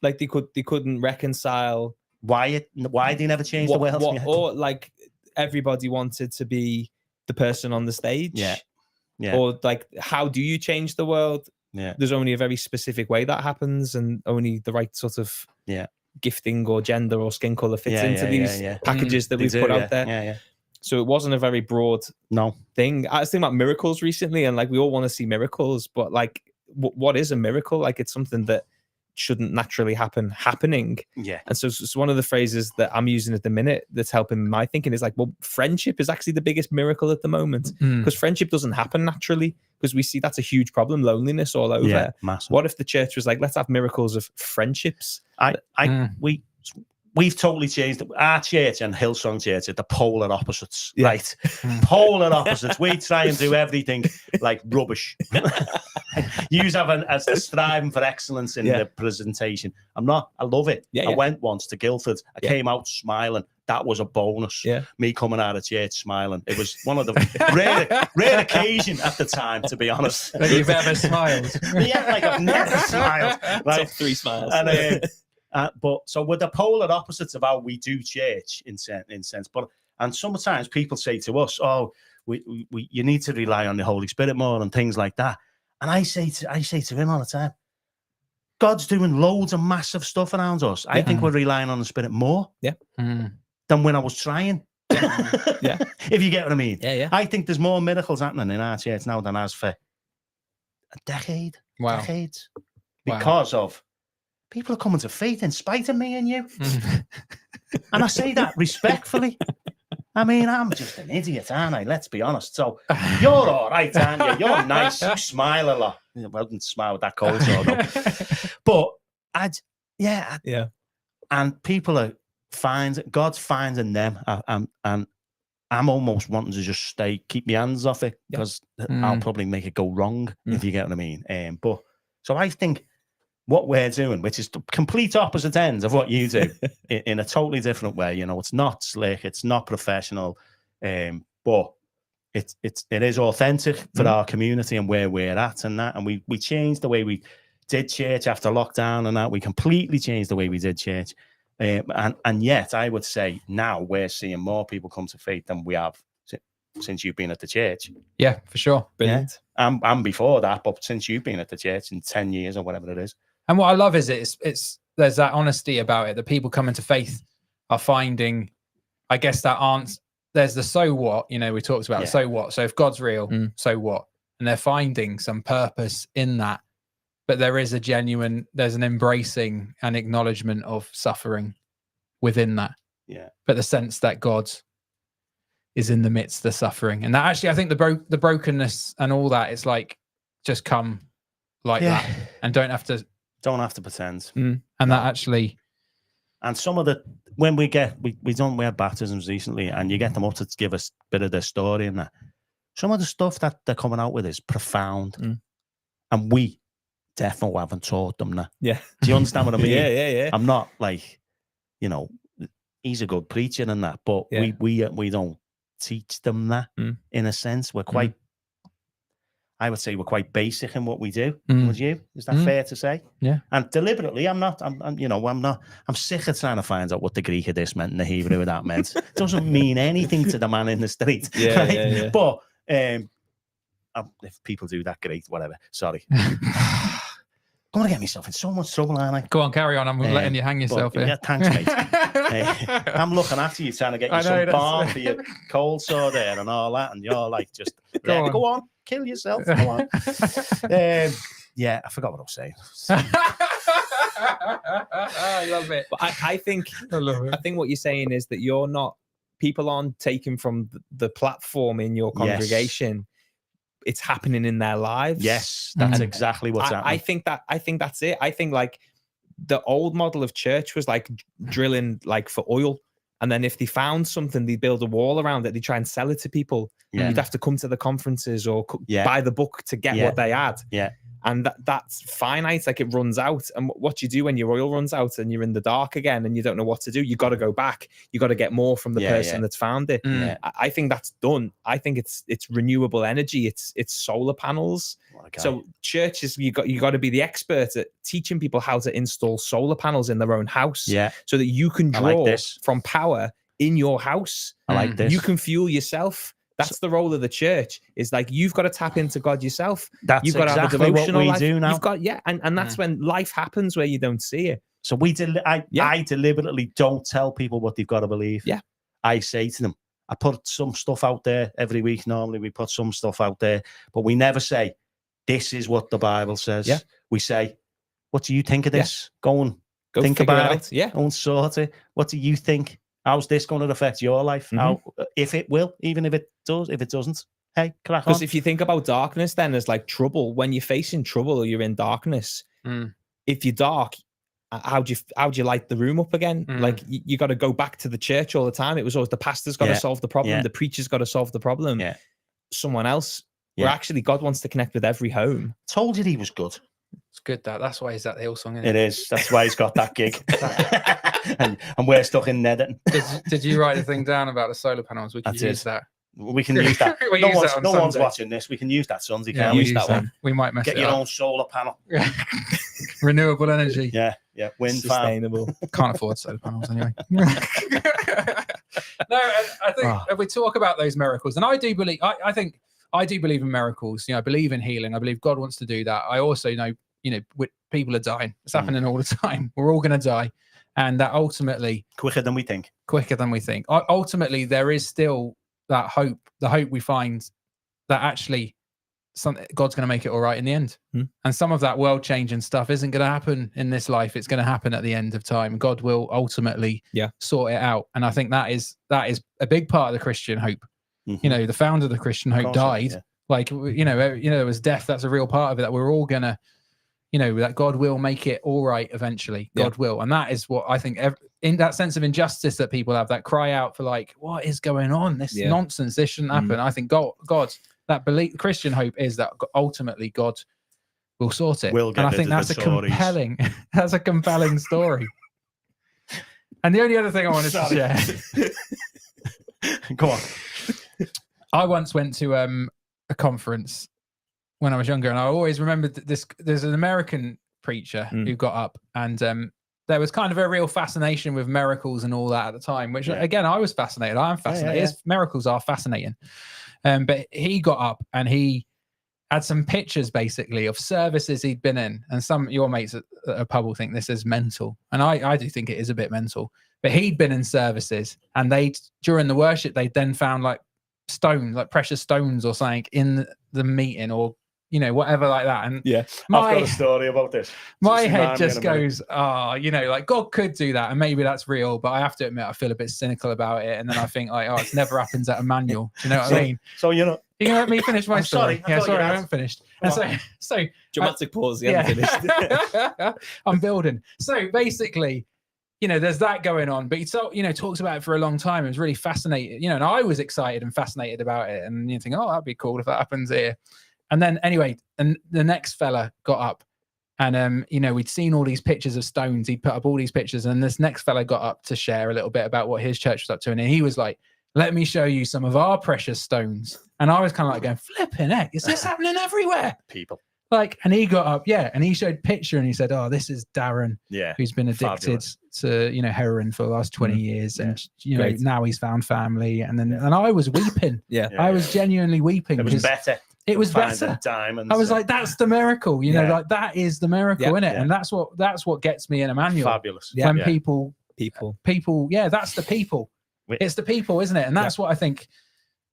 Like they couldn't reconcile Why they never changed the world? or like everybody wanted to be the person on the stage. Yeah. Or like, how do you change the world? Yeah. There's only a very specific way that happens, and only the right sort of gifting or gender or skin color fits into these packages that They we've do, put out there. Yeah. So it wasn't a very broad thing. I was thinking about miracles recently, and like we all want to see miracles, but like, what is a miracle? Like, it's something that shouldn't naturally happening. Yeah. And so one of the phrases that I'm using at the minute that's helping my thinking is like, well, friendship is actually the biggest miracle at the moment, because friendship doesn't happen naturally, because we see that's a huge problem, loneliness all over. Yeah, massive. What if the church was like, let's have miracles of friendships? We've totally changed our church and Hillsong Church are the polar opposites, right? Polar opposites. We try and do everything like rubbish. You have a striving for excellence in the presentation. I'm not. I love it. I went once to Guildford. I came out smiling. That was a bonus. Me coming out of church smiling. It was one of the rare occasion at the time, to be honest. That you've ever smiled. Yeah, like I've never smiled. Right? Top 3 smiles. And but so we're the polar opposites of how we do church in sense. And sometimes people say to us, "Oh, you need to rely on the Holy Spirit more and things like that." And I say to him all the time, God's doing loads of massive stuff around us. I think we're relying on the Spirit more than when I was trying. If you get what I mean. Yeah. I think there's more miracles happening in our church now than as for a decade. Wow. Decades. Because of people are coming to faith in spite of me and you. And I say that respectfully. I mean, I'm just an idiot, aren't I? Let's be honest. So you're all right, aren't you? You're nice. You smile a lot. I wouldn't smile with that cold sore, though. But and people are God's finding them. And I'm almost wanting to just keep my hands off it, because I'll probably make it go wrong, if you get what I mean. But so I think what we're doing, which is the complete opposite ends of what you do, in a totally different way. You know, it's not slick, it's not professional, but it is authentic for our community and where we're at and that. And we changed the way we did church after lockdown and that. We completely changed the way we did church. And yet I would say now we're seeing more people come to faith than we have since you've been at the church. Yeah, for sure. Brilliant. Yeah. And before that, but since you've been at the church in 10 years or whatever it is. And what I love is it's there's that honesty about it, that people coming to faith are finding, I guess, there's the so what, you know, we talked about so what. So if God's real, so what? And they're finding some purpose in that. But there's an embracing and acknowledgement of suffering within that. Yeah. But the sense that God is in the midst of the suffering. And that actually, I think the brokenness and all that is like, just come like that and don't have to pretend. And that actually, and some of when we had baptisms recently, and you get them up to give us a bit of their story and that, some of the stuff that they're coming out with is profound, and we definitely haven't taught them that. Do you understand what I mean? Yeah. I'm not like, you know, he's a good preacher and that, but we don't teach them that. In a sense, we're quite I would say we're quite basic in what we do. Would you? Is that fair to say? Yeah. And deliberately, I'm sick of trying to find out what the Greek of this meant and the Hebrew of that meant. It doesn't mean anything to the man in the street. Right? But if people do that, great, whatever. Sorry. I'm going to get myself in so much trouble, aren't I? Go on, carry on. I'm letting you hang yourself here. Yeah, thanks, mate. I'm looking after you, trying to get you some balm for your cold sore there and all that, and you're like, just go on, kill yourself. Go on. Yeah, I forgot what I was saying. I love it. But I think what you're saying is that people aren't taken from the platform in your congregation. Yes. It's happening in their lives. Yes, that's exactly what's happening. I think that's it. I think like the old model of church was like drilling like for oil, and then if they found something, they build a wall around it. They try and sell it to people. You'd have to come to the conferences or buy the book to get what they had. Yeah. And that's finite, like it runs out. And what do you do when your oil runs out and you're in the dark again and you don't know what to do? You got to go back. You got to get more from the person that's found it. I think that's done. I think it's renewable energy. It's solar panels. So churches, you got to be the expert at teaching people how to install solar panels in their own house. So that you can draw from power in your house. I like this. You can fuel yourself. That's the role of the church. Is like you've got to tap into God yourself. That's you've got to have a exactly devotional what we life. do now. You've got and that's when life happens where you don't see it. So I deliberately don't tell people what they've got to believe. I say to them, I put some stuff out there every week. Normally we put some stuff out there, but we never say this is what the Bible says. We say, what do you think of this? Go think about it. Go and sort it. What do you think? How's this going to affect your life? How, if it will, even if it does, if it doesn't, hey, crack on. Because if you think about darkness, then as like trouble, when you're facing trouble or you're in darkness, if you're dark, how do you light the room up again? Like you got to go back to the church all the time. It was always the pastor's got to solve the problem, the preacher's got to solve the problem. Someone else. Where actually God wants to connect with every home. Told you he was good. It's good that's why he's at the Hillsong, isn't it? It is. That's why he's got that gig. and we're stuck in Netherley. Did you write a thing down about the solar panels? We can use that. We can use that. No one's watching this. We can use that, Sunday. Can't we? Use that one. We might mess Get it your up. own solar panel. Renewable energy. Yeah. Wind sustainable. Can't afford solar panels anyway. No, I think if we talk about those miracles, and I do believe, I do believe in miracles. I believe in healing. I believe God wants to do that. I also know, people are dying. It's happening all the time. We're all going to die. And that ultimately... Quicker than we think. Ultimately, there is still that hope, the hope we find that actually God's going to make it all right in the end. And some of that world-changing stuff isn't going to happen in this life. It's going to happen at the end of time. God will ultimately sort it out. And I think that is a big part of the Christian hope. The founder of the Christian hope died. Like, there was death. That's a real part of it, that we're all going to, that God will make it all right eventually. God will. And that is what I think, in that sense of injustice that people have, that cry out for like, what is going on? This nonsense, this shouldn't happen. I think God, that belief, Christian hope is that ultimately God will sort it. And I think that's a compelling story. And the only other thing I wanted to share. Go on. I once went to a conference when I was younger, and I always remembered this. There's an American preacher who got up, and there was kind of a real fascination with miracles and all that at the time, which again, I was fascinated. I am fascinated. Miracles are fascinating. But he got up and he had some pictures basically of services he'd been in, and some of your mates at a pub will think this is mental, and I do think it is a bit mental. But he'd been in services, and during the worship they'd then found like stones, like precious stones or something in the meeting, or whatever like that. And I've got a story about this. My head just goes, like God could do that, and maybe that's real, but I have to admit I feel a bit cynical about it. And then I think like, it never happens at a manual. Do you know what I mean? So you can let me finish my story. Sorry, I haven't finished. And so dramatic pause. You haven't finished. I'm building. So basically, there's that going on, but he talks about it for a long time. It was really fascinating, and I was excited and fascinated about it. And you think, that'd be cool if that happens here. And then anyway, and the next fella got up, and we'd seen all these pictures of stones. He put up all these pictures, and this next fella got up to share a little bit about what his church was up to. And he was like, let me show you some of our precious stones. And I was kind of like going, flipping heck, is this happening everywhere? People. Like, and he got up, and he showed a picture, and he said, this is Darren, who's been addicted to, heroin for the last 20 years. And, now he's found family. And then, and I was weeping. I was genuinely weeping. It was better. It was better. Diamonds. I was like, that's the miracle, like that is the miracle, isn't it? And that's what gets me in Emmanuel. Fabulous. When people, that's the people. It's the people, isn't it? And that's what I think,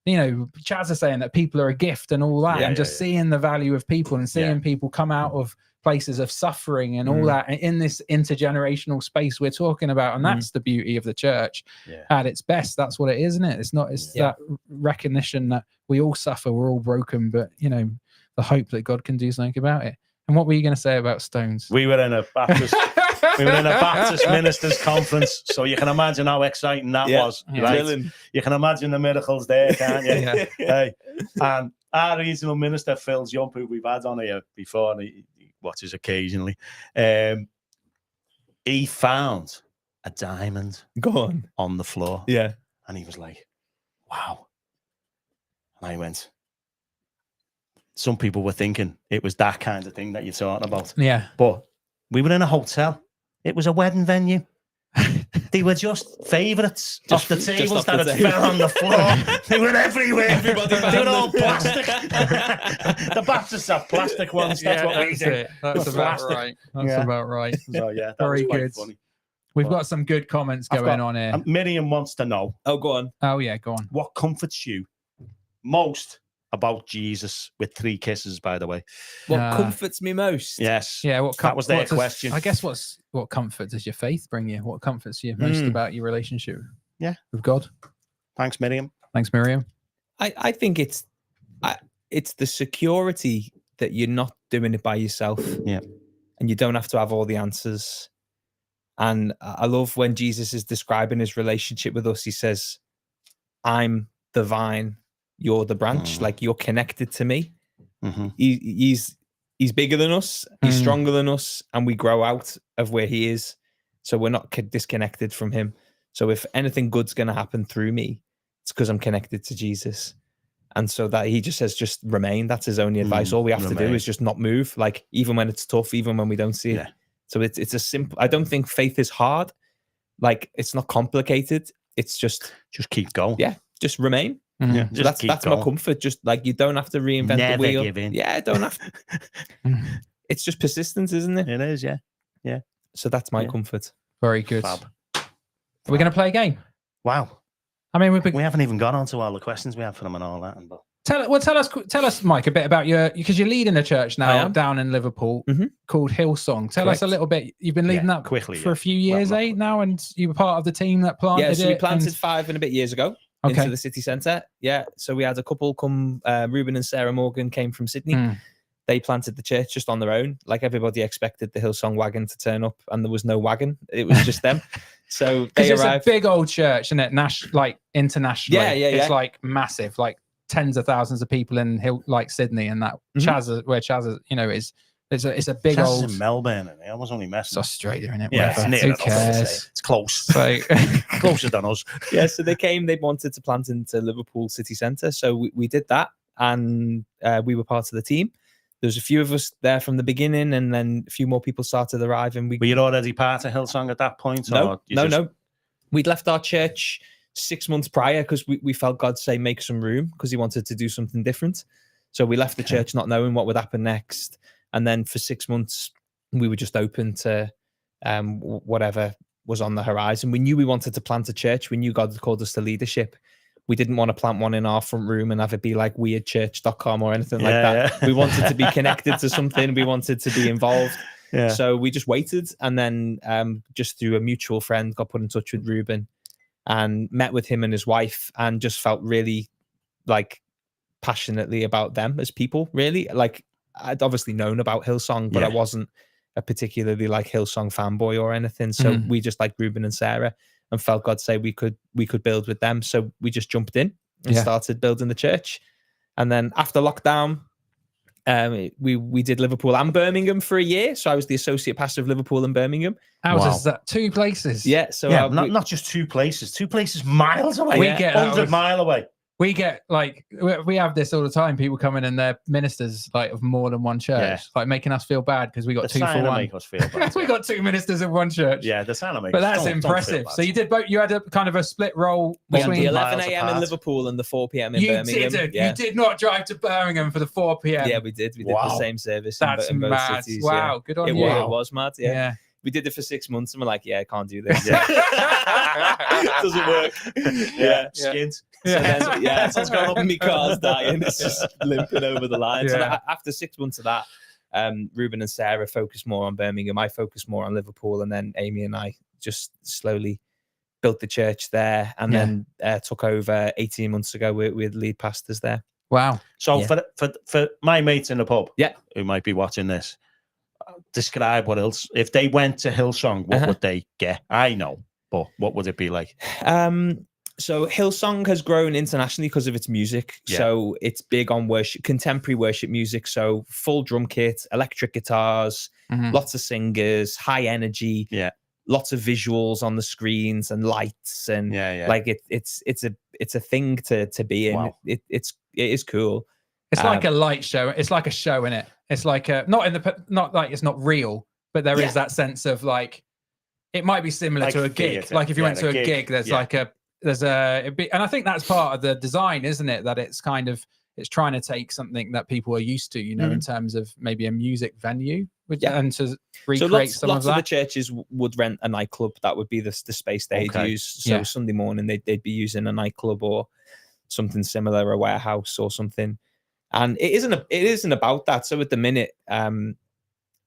Chaz is saying, that people are a gift and all that, and just seeing the value of people and seeing people come out of places of suffering and all that in this intergenerational space we're talking about. And that's the beauty of the church at its best. That's what it is, isn't it? It's that recognition that we all suffer, we're all broken, but the hope that God can do something about it. And what were you going to say about stones? We were in a Baptist ministers conference, so you can imagine how exciting that was. Right? You can imagine the miracles there, can't you? Hey, and our regional minister, Phil Jump, who we've had on here before, and he watches occasionally, he found a diamond Go on the floor. Yeah. And he was like, wow. And I went, some people were thinking it was that kind of thing that you're talking about. Yeah. But we were in a hotel. It was a wedding venue. They were just favourites off the tables off the that had table. fell on the floor. They were everywhere. Everybody They were found all them. plastic. The Baptists have plastic ones. That's what we do. That's about Plastic. right. That's Yeah. about right. So yeah, that Very was quite good. funny. We've got some good comments I've going got- on here. Miriam wants to know Oh, go on. Oh yeah, go on. what comforts you most about Jesus, with 3 kisses, by the way. What Ah. comforts me most? Yes. Yeah, what That was their what does- question. I guess what comfort does your faith bring you? What comforts you most about your relationship? Yeah. With God. Thanks, Miriam. Thanks, Miriam. I think it's the security that you're not doing it by yourself. Yeah. And you don't have to have all the answers. And I love when Jesus is describing his relationship with us. He says, I'm the vine, you're the branch. Like, you're connected to me. Mm-hmm. He's bigger than us, he's stronger than us, and we grow out of where he is. So we're not disconnected from him. So if anything good's going to happen through me, it's because I'm connected to Jesus. And so that he just says, just remain. That's his only advice. All we have to do remain. is just not move. Like, even when it's tough, even when we don't see it. Yeah. So it's a simple, I don't think faith is hard. Like, it's not complicated. It's just keep going. Yeah, just remain. Yeah, So that's my comfort. Just like, you don't have to reinvent Never the wheel. give in. Yeah, don't have to. It's just persistence, isn't it? It is, yeah. Yeah. So that's my comfort. Very good. Fab. Are we going to play a game? Wow. I mean, we haven't even gone on to all the questions we have for them and all that. But tell us, Mike, a bit about because you're leading a church I now am. down in Liverpool called Hillsong. Tell us a Correct. little bit. You've been leading that quickly for a few years, now, and you were part of the team that planted Yeah, so we it planted and- 5 and a bit years ago Okay. into the city centre. Yeah, so we had a couple come. Ruben and Sarah Morgan came from Sydney. They planted the church just on their own. Like, everybody expected the Hillsong wagon to turn up, and there was no wagon. It was just them. So they Because it's arrived. a big old church, isn't it? Like internationally. Yeah. It's like massive, like tens of thousands of people in like Sydney and that. where Chaz is, it's a big Chaz is old. in Melbourne, and I was only It's messing. Australia, isn't it? Yeah, it's Whatever. near Who enough, as they say. cares? It's close. So, Closer than us. Yeah, so they came. They wanted to plant into Liverpool city centre, so we did that, and we were part of the team. There was a few of us there from the beginning, and then a few more people started to arrive. And Were you already part of Hillsong at that point? No. We'd left our church 6 months prior because we felt God say make some room because he wanted to do something different. So we left the church not knowing what would happen next. And then for 6 months, we were just open to whatever was on the horizon. We knew we wanted to plant a church. We knew God had called us to leadership. We didn't want to plant one in our front room and have it be like weirdchurch.com or anything like that. Yeah. We wanted to be connected to something. We wanted to be involved. Yeah. So we just waited, and then just through a mutual friend got put in touch with Ruben and met with him and his wife, and just felt really like passionately about them as people. Really, like, I'd obviously known about Hillsong, but I wasn't a particularly like Hillsong fanboy or anything. So we just liked Ruben and Sarah and felt God say we could build with them. So we just jumped in and started building the church. And then after lockdown, we did Liverpool and Birmingham for a year. So I was the associate pastor of Liverpool and Birmingham. How's that? 2 places. Yeah. So not just 2 places. 2 places miles away. We get 100 mile away. We get like we have this all the time. People come in and they're ministers like of more than one church, like making us feel bad because we got They're 2 for trying to 1. make us feel bad. We got 2 ministers of one church. Yeah, they're trying to make But us- that's don't feel impressive. bad. So you did both. You had a kind of a split role we had between. the 11 miles a.m. in apart. Liverpool and the 4 p.m. in You Birmingham. didn't. Yeah. You did not drive to Birmingham for the 4 p.m. Yeah, we did. We did the same service. That's in both mad. cities. Wow, good on it you. Was, it was mad. Yeah. Yeah. We did it for 6 months, and we're like, I can't do this. Yeah. Doesn't work. Yeah. Skins. So then, so it's gone up and my car's dying. It's just limping over the line. So after 6 months of that, Ruben and Sarah focused more on Birmingham. I focused more on Liverpool, and then Amy and I just slowly built the church there, and then took over 18 months ago with lead pastors there. Wow. So for my mates in the pub, Yeah, who might be watching this, describe what else. If they went to Hillsong, what would they get? I know, but what would it be like? So Hillsong has grown internationally because of its music. Yeah. So it's big on worship, contemporary worship music. So full drum kit, electric guitars, lots of singers, high energy, lots of visuals on the screens and lights, and like it's a thing to be in. Wow. It is cool. It's like a light show. It's like a show in it. It's like a not like it's not real, but there is that sense of like it might be similar Like to a gig. theatre. Like if you went to a gig. gig, there's like a and I think that's part of the design, isn't it? That it's kind of it's trying to take something that people are used to, you know, in terms of maybe a music venue, and to recreate some of that. Lots of the churches would rent a nightclub. That would be the space they'd use. So Sunday morning they'd be using a nightclub or something similar, a warehouse or something. And it isn't about that. So at the minute,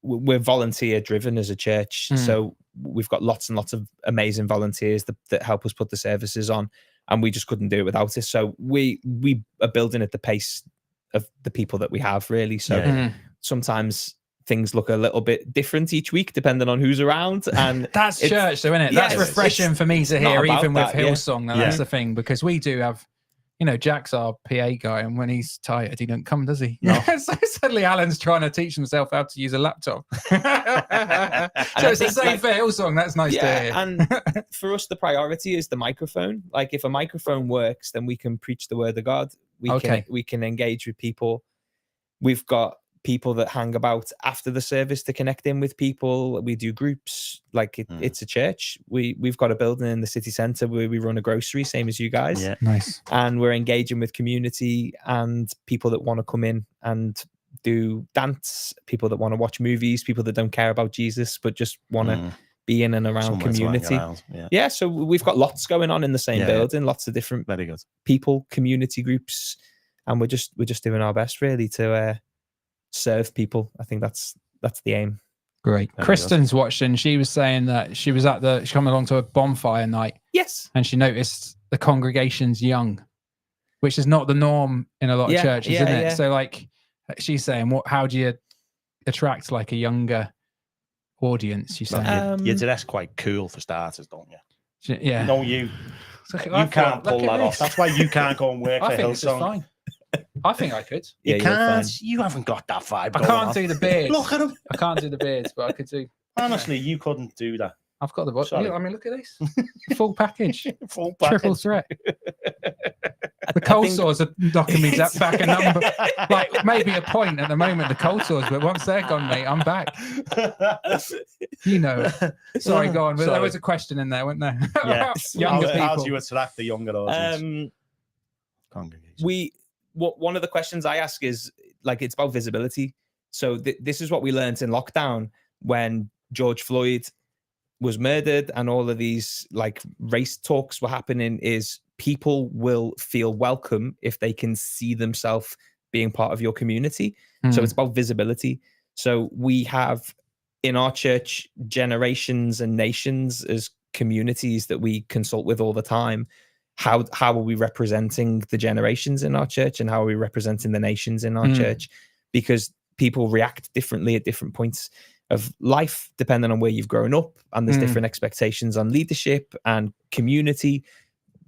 we're volunteer driven as a church. So we've got lots and lots of amazing volunteers that help us put the services on, and we just couldn't do it without it. So we are building at the pace of the people that we have, really. So sometimes things look a little bit different each week depending on who's around, and that's church, though, isn't it? That's refreshing for me to hear, even with Hillsong. That's the thing, because we do have, you know, Jack's our PA guy, and when he's tired, he don't come, does he? No. So suddenly Alan's trying to teach himself how to use a laptop. So it's the same for Hillsong. That's nice to hear. And for us, the priority is the microphone. Like if a microphone works, then we can preach the word of God. We can engage with people. We've got people that hang about after the service to connect in with people. We do groups. Like it's a church. We've got a building in the city centre where we run a grocery, same as you guys. Yeah, nice. And we're engaging with community and people that want to come in and do dance, people that want to watch movies, people that don't care about Jesus but just want to be in and around community. So we've got lots going on in the same building, lots of different very good people, community groups, and we're just doing our best, really, to serve people. I think that's the aim. Great. Kristen's watching. She was saying that she come along to a bonfire night. Yes. And she noticed the congregation's young, which is not the norm in a lot of churches, isn't it? So like she's saying, how do you attract like a younger audience? She's saying you dress quite cool for starters, don't you? Yeah. No, you can't pull that off. That's why you can't go and work for Hillsong. Fine. I think I could. You can't. You haven't got that vibe. I can't do the beard. Look at him. I can't do the beards, but I could do. Honestly, you couldn't do that. I've got the body. I mean, look at this. Full package. Full package. Triple threat. The cold sores are knocking me back a number. Like maybe a point at the moment, the cold sores, but once they're gone, mate, I'm back. You know. Sorry, go on. But there was a question in there, wasn't there? Yeah. Younger people. How do you attract the younger audience? Congregation. One of the questions I ask is, like, it's about visibility. So this is what we learned in lockdown when George Floyd was murdered and all of these like race talks were happening, is people will feel welcome if they can see themselves being part of your community. So it's about visibility. So we have in our church generations and nations as communities that we consult with all the time. How are we representing the generations in our church, and how are we representing the nations in our church? Because people react differently at different points of life, depending on where you've grown up, and there's different expectations on leadership and community,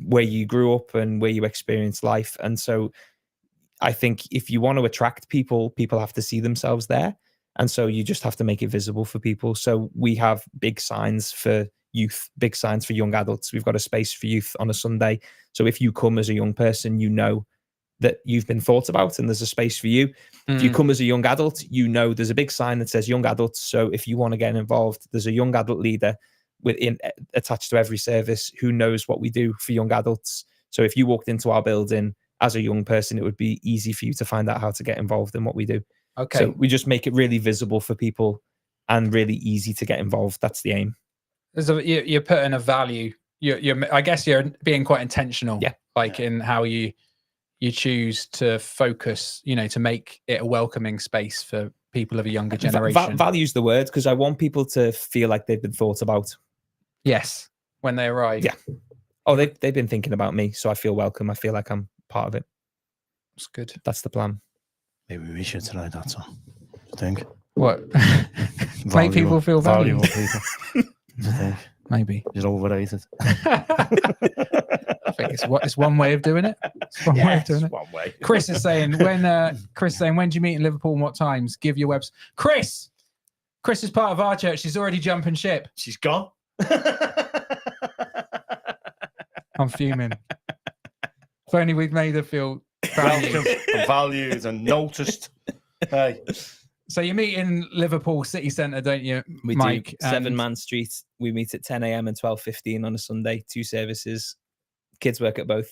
where you grew up and where you experienced life. And so I think if you want to attract people, people have to see themselves there. And so you just have to make it visible for people. So we have big signs for youth, big signs for young adults. We've got a space for youth on a Sunday. So if you come as a young person, you know that you've been thought about and there's a space for you. If you come as a young adult, you know there's a big sign that says young adults. So if you want to get involved, there's a young adult leader attached to every service who knows what we do for young adults. So if you walked into our building as a young person, it would be easy for you to find out how to get involved in what we do. Okay. So we just make it really visible for people and really easy to get involved. That's the aim. You're putting a value. I guess you're being quite intentional. Yeah. In how you choose to focus. You know, to make it a welcoming space for people of a younger generation. Value's the word, because I want people to feel like they've been thought about. Yes, when they arrive. Yeah. Oh, they've been thinking about me, so I feel welcome. I feel like I'm part of it. It's good. That's the plan. Maybe we should try that song. I think. What? Make people feel valuable. People. I think. Maybe. It's overrated. I think it's one way of doing it. It's one way of doing it. One way. Chris is saying when do you meet in Liverpool and what times? Give your webs. Chris is part of our church. She's already jumping ship. She's gone. I'm fuming. If only we'd made her feel valued. Welcome and valued and noticed. Hey. So you meet in Liverpool city centre, don't you, We Mike? do 7-man street. We meet at 10 a.m. and 12:15 on a Sunday. 2 services. Kids work at both.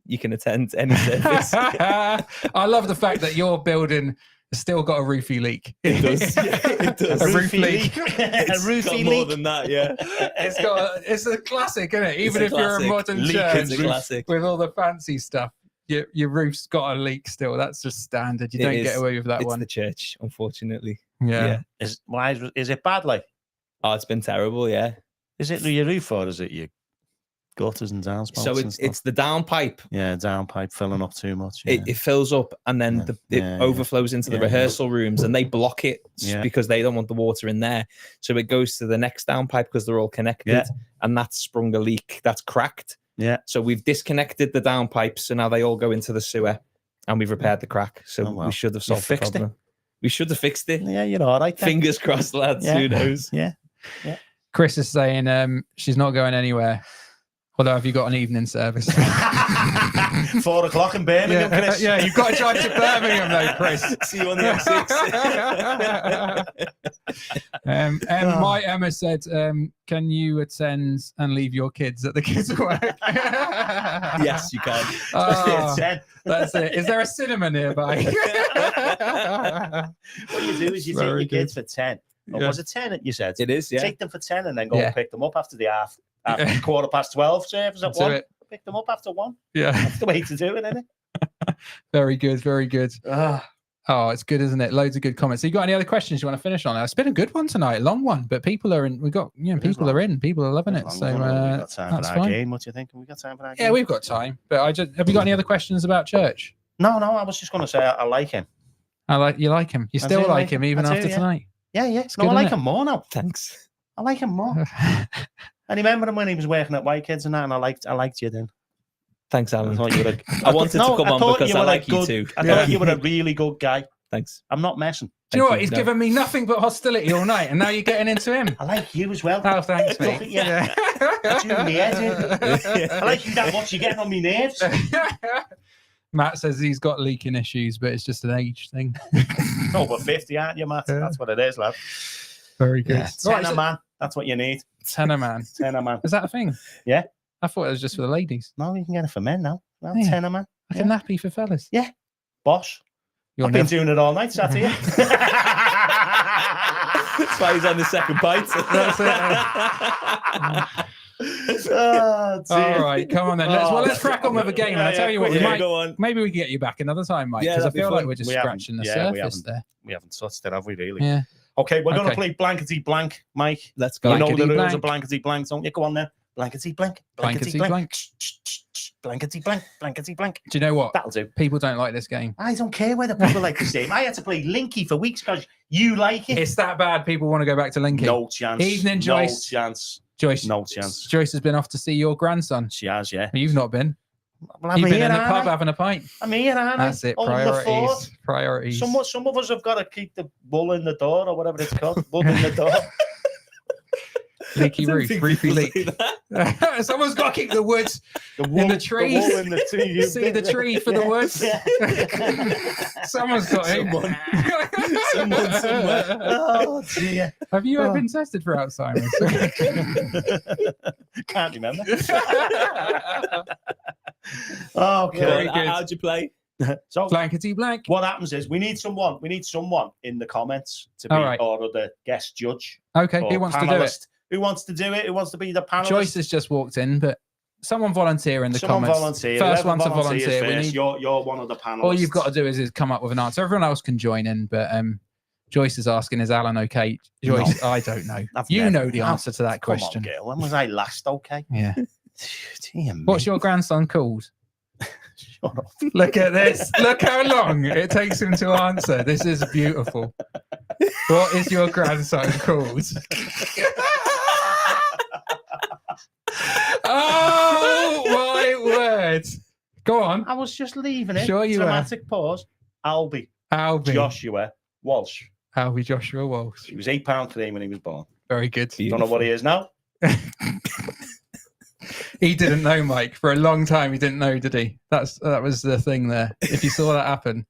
You can attend any service. I love the fact that your building has still got a roofie leak. It does. Yeah, it does. A roof leak. A It's roofie got leak. more than that, yeah. It's a classic, isn't it? Even It's if a you're a classic. modern Leak church is a classic. with all the fancy stuff, your roof's got a leak still. That's just standard. You It don't is. get away with that It's one. the church, unfortunately. Yeah. Is it bad? Like, Oh, it's been terrible, yeah. is it your roof or is it your gutters and downspouts? So and stuff? it's the downpipe. yeah, downpipe filling up too much. It fills up and then Yeah. it Yeah, overflows into the yeah. rehearsal rooms and they block it Yeah. because they don't want the water in there. So it goes to the next downpipe because they're all connected, Yeah. and that's sprung a leak. That's cracked. Yeah. So we've disconnected the downpipes, so now they all go into the sewer, and we've repaired the crack. So Oh, well. we should have You solved the fixed it? problem. We should have fixed it. Yeah, you're all right. Then. Fingers crossed, lads. Yeah. Who knows? Yeah. Chris is saying she's not going anywhere. Although, have you got an evening service? 4 o'clock in Birmingham, Chris. Yeah, you've got to drive to Birmingham though, Chris. See you on the M6. My Emma said, can you attend and leave your kids at the kids' work? Yes, you can. Oh, 10. that's it. Is there a cinema nearby? What you do is you take Very your kids for 10. Or Yeah. was it 10 that you said? It is, yeah. Take them for 10 and then go Yeah. and pick them up after the half. After Yeah. 12:15 service at Do 1. it. Pick them up after 1. Yeah, That's the way to do it, isn't it? very good, very good. Oh, it's good, isn't it? Loads of good comments. So you got any other questions you want to finish on? It's been a good one tonight, long one, but people are in. We got, people are in. People are loving it. So we've got time that's for our fine. game. What do you think? Have we got time for our game? Yeah, we've got time. But have you got any other questions about church? No, I was just going to say I like him. You like him. You I still do like like him him. even I do, after yeah. tonight. Yeah. No, good, I like isn't him more now. Thanks. I like him more. I remember him when he was working at White Kids and that, and I liked you then. Thanks, I Alan. thought you were a, I wanted to come on thought because you I were a like you good- too. I Yeah. thought you were a really good guy. Thanks. I'm not messing. Do you know Thank what? you. He's No. given me nothing but hostility all night, and now you're getting into him. I like you as well. Oh, thanks, Look mate. at you. Doing me head in. I like you that much. You're getting on my nerves. Matt says he's got leaking issues, but it's just an age thing. Over 50, aren't you, Matt? Yeah. That's what it is, lad. Very good. Yeah. Right, Tenor so- man. That's what you need. Tenor man. Tenor man. Is that a thing? Yeah. I thought it was just for the ladies. No, you can get it for men now. Well, Yeah. Tenor man. Like a nappy for fellas. Boss. You're I've been never, doing it all night, sat here. That's why he's on the second bite. That's Oh, dear. all right, come on then. Let's crack on with a game. And I tell you what, we Yeah, might, go on. maybe we can get you back another time, Mike, Yeah, because I that'd be feel like fun. we're just We haven't- scratching the yeah, we surface haven't. there. We haven't touched it, have we, really? Yeah. Okay, we're going to Okay. play Blankety Blank, Mike. Let's You go. know the Blankety rules of blank. Blankety Blank, don't you? Go on there. Blankety Blank. Blankety blank. Blankety Blank. Blankety Blank. Do you know what? That'll do. People don't like this game. I don't care whether people like this game. I had to play Linky for weeks because you like it. It's that bad. People want to go back to Linky. No chance. Evening, Joyce. No chance. Joyce. No chance. Joyce has been off to see your grandson. She has, yeah. You've not been. Well, I'm You've been here, in the aren't pub I? having a pint. I'm here, aren't I? That's it. On the Priorities. fort. Priorities. Some of us have got to keep the bull in the door or whatever it's called. Bull in the door. Leaky I don't roof. think Roofy people leak. say that. Someone's got to keep the wood. The In the wool trees. in the tree. You See the tree for the Yeah, woods. yeah. Someone's got it. Someone somewhere. Oh, dear. Have you ever Oh. been tested for Alzheimer's? Can't remember. Okay. Very good. How'd you play? So Blankety blank. what happens is we need someone in the comments to be All right. or the guest judge. Okay, or who wants to do it? panelist. Who wants to do it? Who wants to be the panelist? Joyce has just walked in, but someone volunteer in the Someone comments. volunteer. First Whoever one to volunteers volunteer. We first, need, you're one of the panelists. all you've got to do is come up with an answer. Everyone else can join in, but Joyce is asking, is Alan okay? Joyce, I don't know. I've You never- know the answer to that Come question. on, girl. When was I last okay? Yeah. Dear me. What's your grandson called? Shut up. Look at this. Look how long it takes him to answer. This is beautiful. What is your grandson called? Oh my on. I was just leaving it. Sure you were. Dramatic pause. Albie Joshua Walsh. Albie Joshua Walsh. He was £8.3 when he was born. Very good. Don't know what he is now. He didn't know, Mike. For a long time, he didn't know, did he? That was the thing there. If you saw that happen,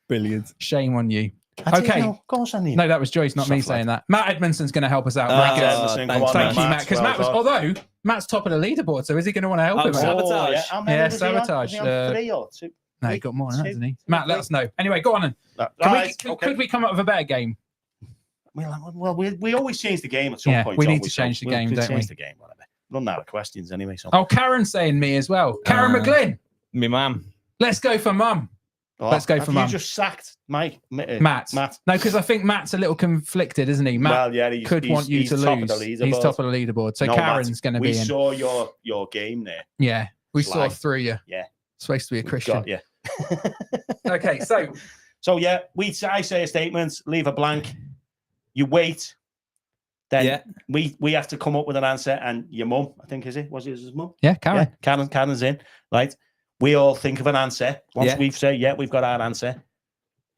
Brilliant. Shame on you. I Okay. Of course I need. No, that was Joyce, not me Stuff like saying that. Matt Edmondson's going to help us out. Matt Right, Edmondson, thanks, come on, Thank you, Matt. Matt. Because Well Matt was, done. although Matt's top of the leaderboard, so is he going to want to help him? Oh, out? sabotage. How many Yeah, was he on? sabotage. Was he on 3 or 2? No, he got more than that, didn't he? Two, Matt, let us know. Anyway, go on then. Could we come up with a better game? Well, we always change the game at some Yeah, point. we don't need to change the game, don't we? Change the game, whatever. Run out of questions anyway. So. Oh, Karen's saying me as well. Karen McGlynn. Me mum. Let's go for mum. Let's go for have Mum. You just sacked Mike. Matt. No, because I think Matt's a little conflicted, isn't he? Matt Well, yeah, could want you to lose. He's top of the leaderboard. So No, Karen's going to be We in. saw your game there. Yeah, we saw Slag. through you. Yeah. Supposed to be a Christian. Got you. Okay, so yeah, I say a statement, leave a blank. You wait. Then we have to come up with an answer, and your mum, I think, was it his mum? yeah, Karen. Yeah, Karen's in, right? We all think of an answer. Once we've said, we've got our answer.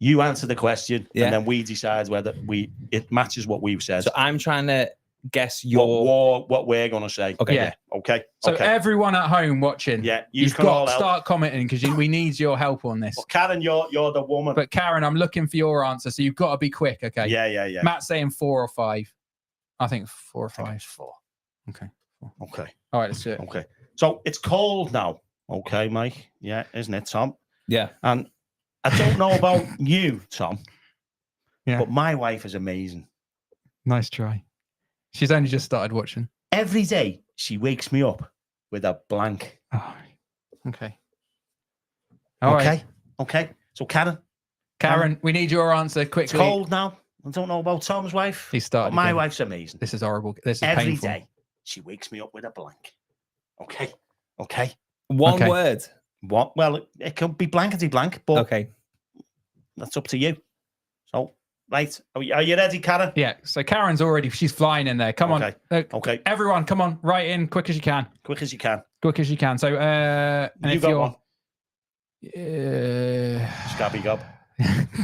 You answer the question, and then we decide whether it matches what we've said. So I'm trying to guess what we're going to say. Okay. Yeah. Okay. So okay. everyone at home watching, you've got to start commenting because we need your help on this. Well, Karen, you're the woman. But Karen, I'm looking for your answer, so you've got to be quick. Okay. Yeah. Matt's saying 4 or 5. I think 4 or 5. 4. Okay. 4. Okay. All right, let's do it. Okay. So it's cold now. Okay, Mike. Yeah, isn't it, Tom? Yeah. And I don't know about you, Tom. Yeah. But my wife is amazing. Nice try. She's only just started watching. Every day she wakes me up with a blank. Oh, okay. All right. Okay. So Karen, we need your answer quickly. It's cold now. I don't know about Tom's wife. He started. But my wife's amazing. This is horrible. This is Every painful. day she wakes me up with a blank. Okay. One word. What? Well, it could be blankety blank, but that's up to you. So, right. Are you ready, Karen? Yeah. So Karen's she's flying in there. Come on. Okay. Everyone, come on. Write in quick as you can. Quick as you can. So, and you if got you're... one. Scabby gob.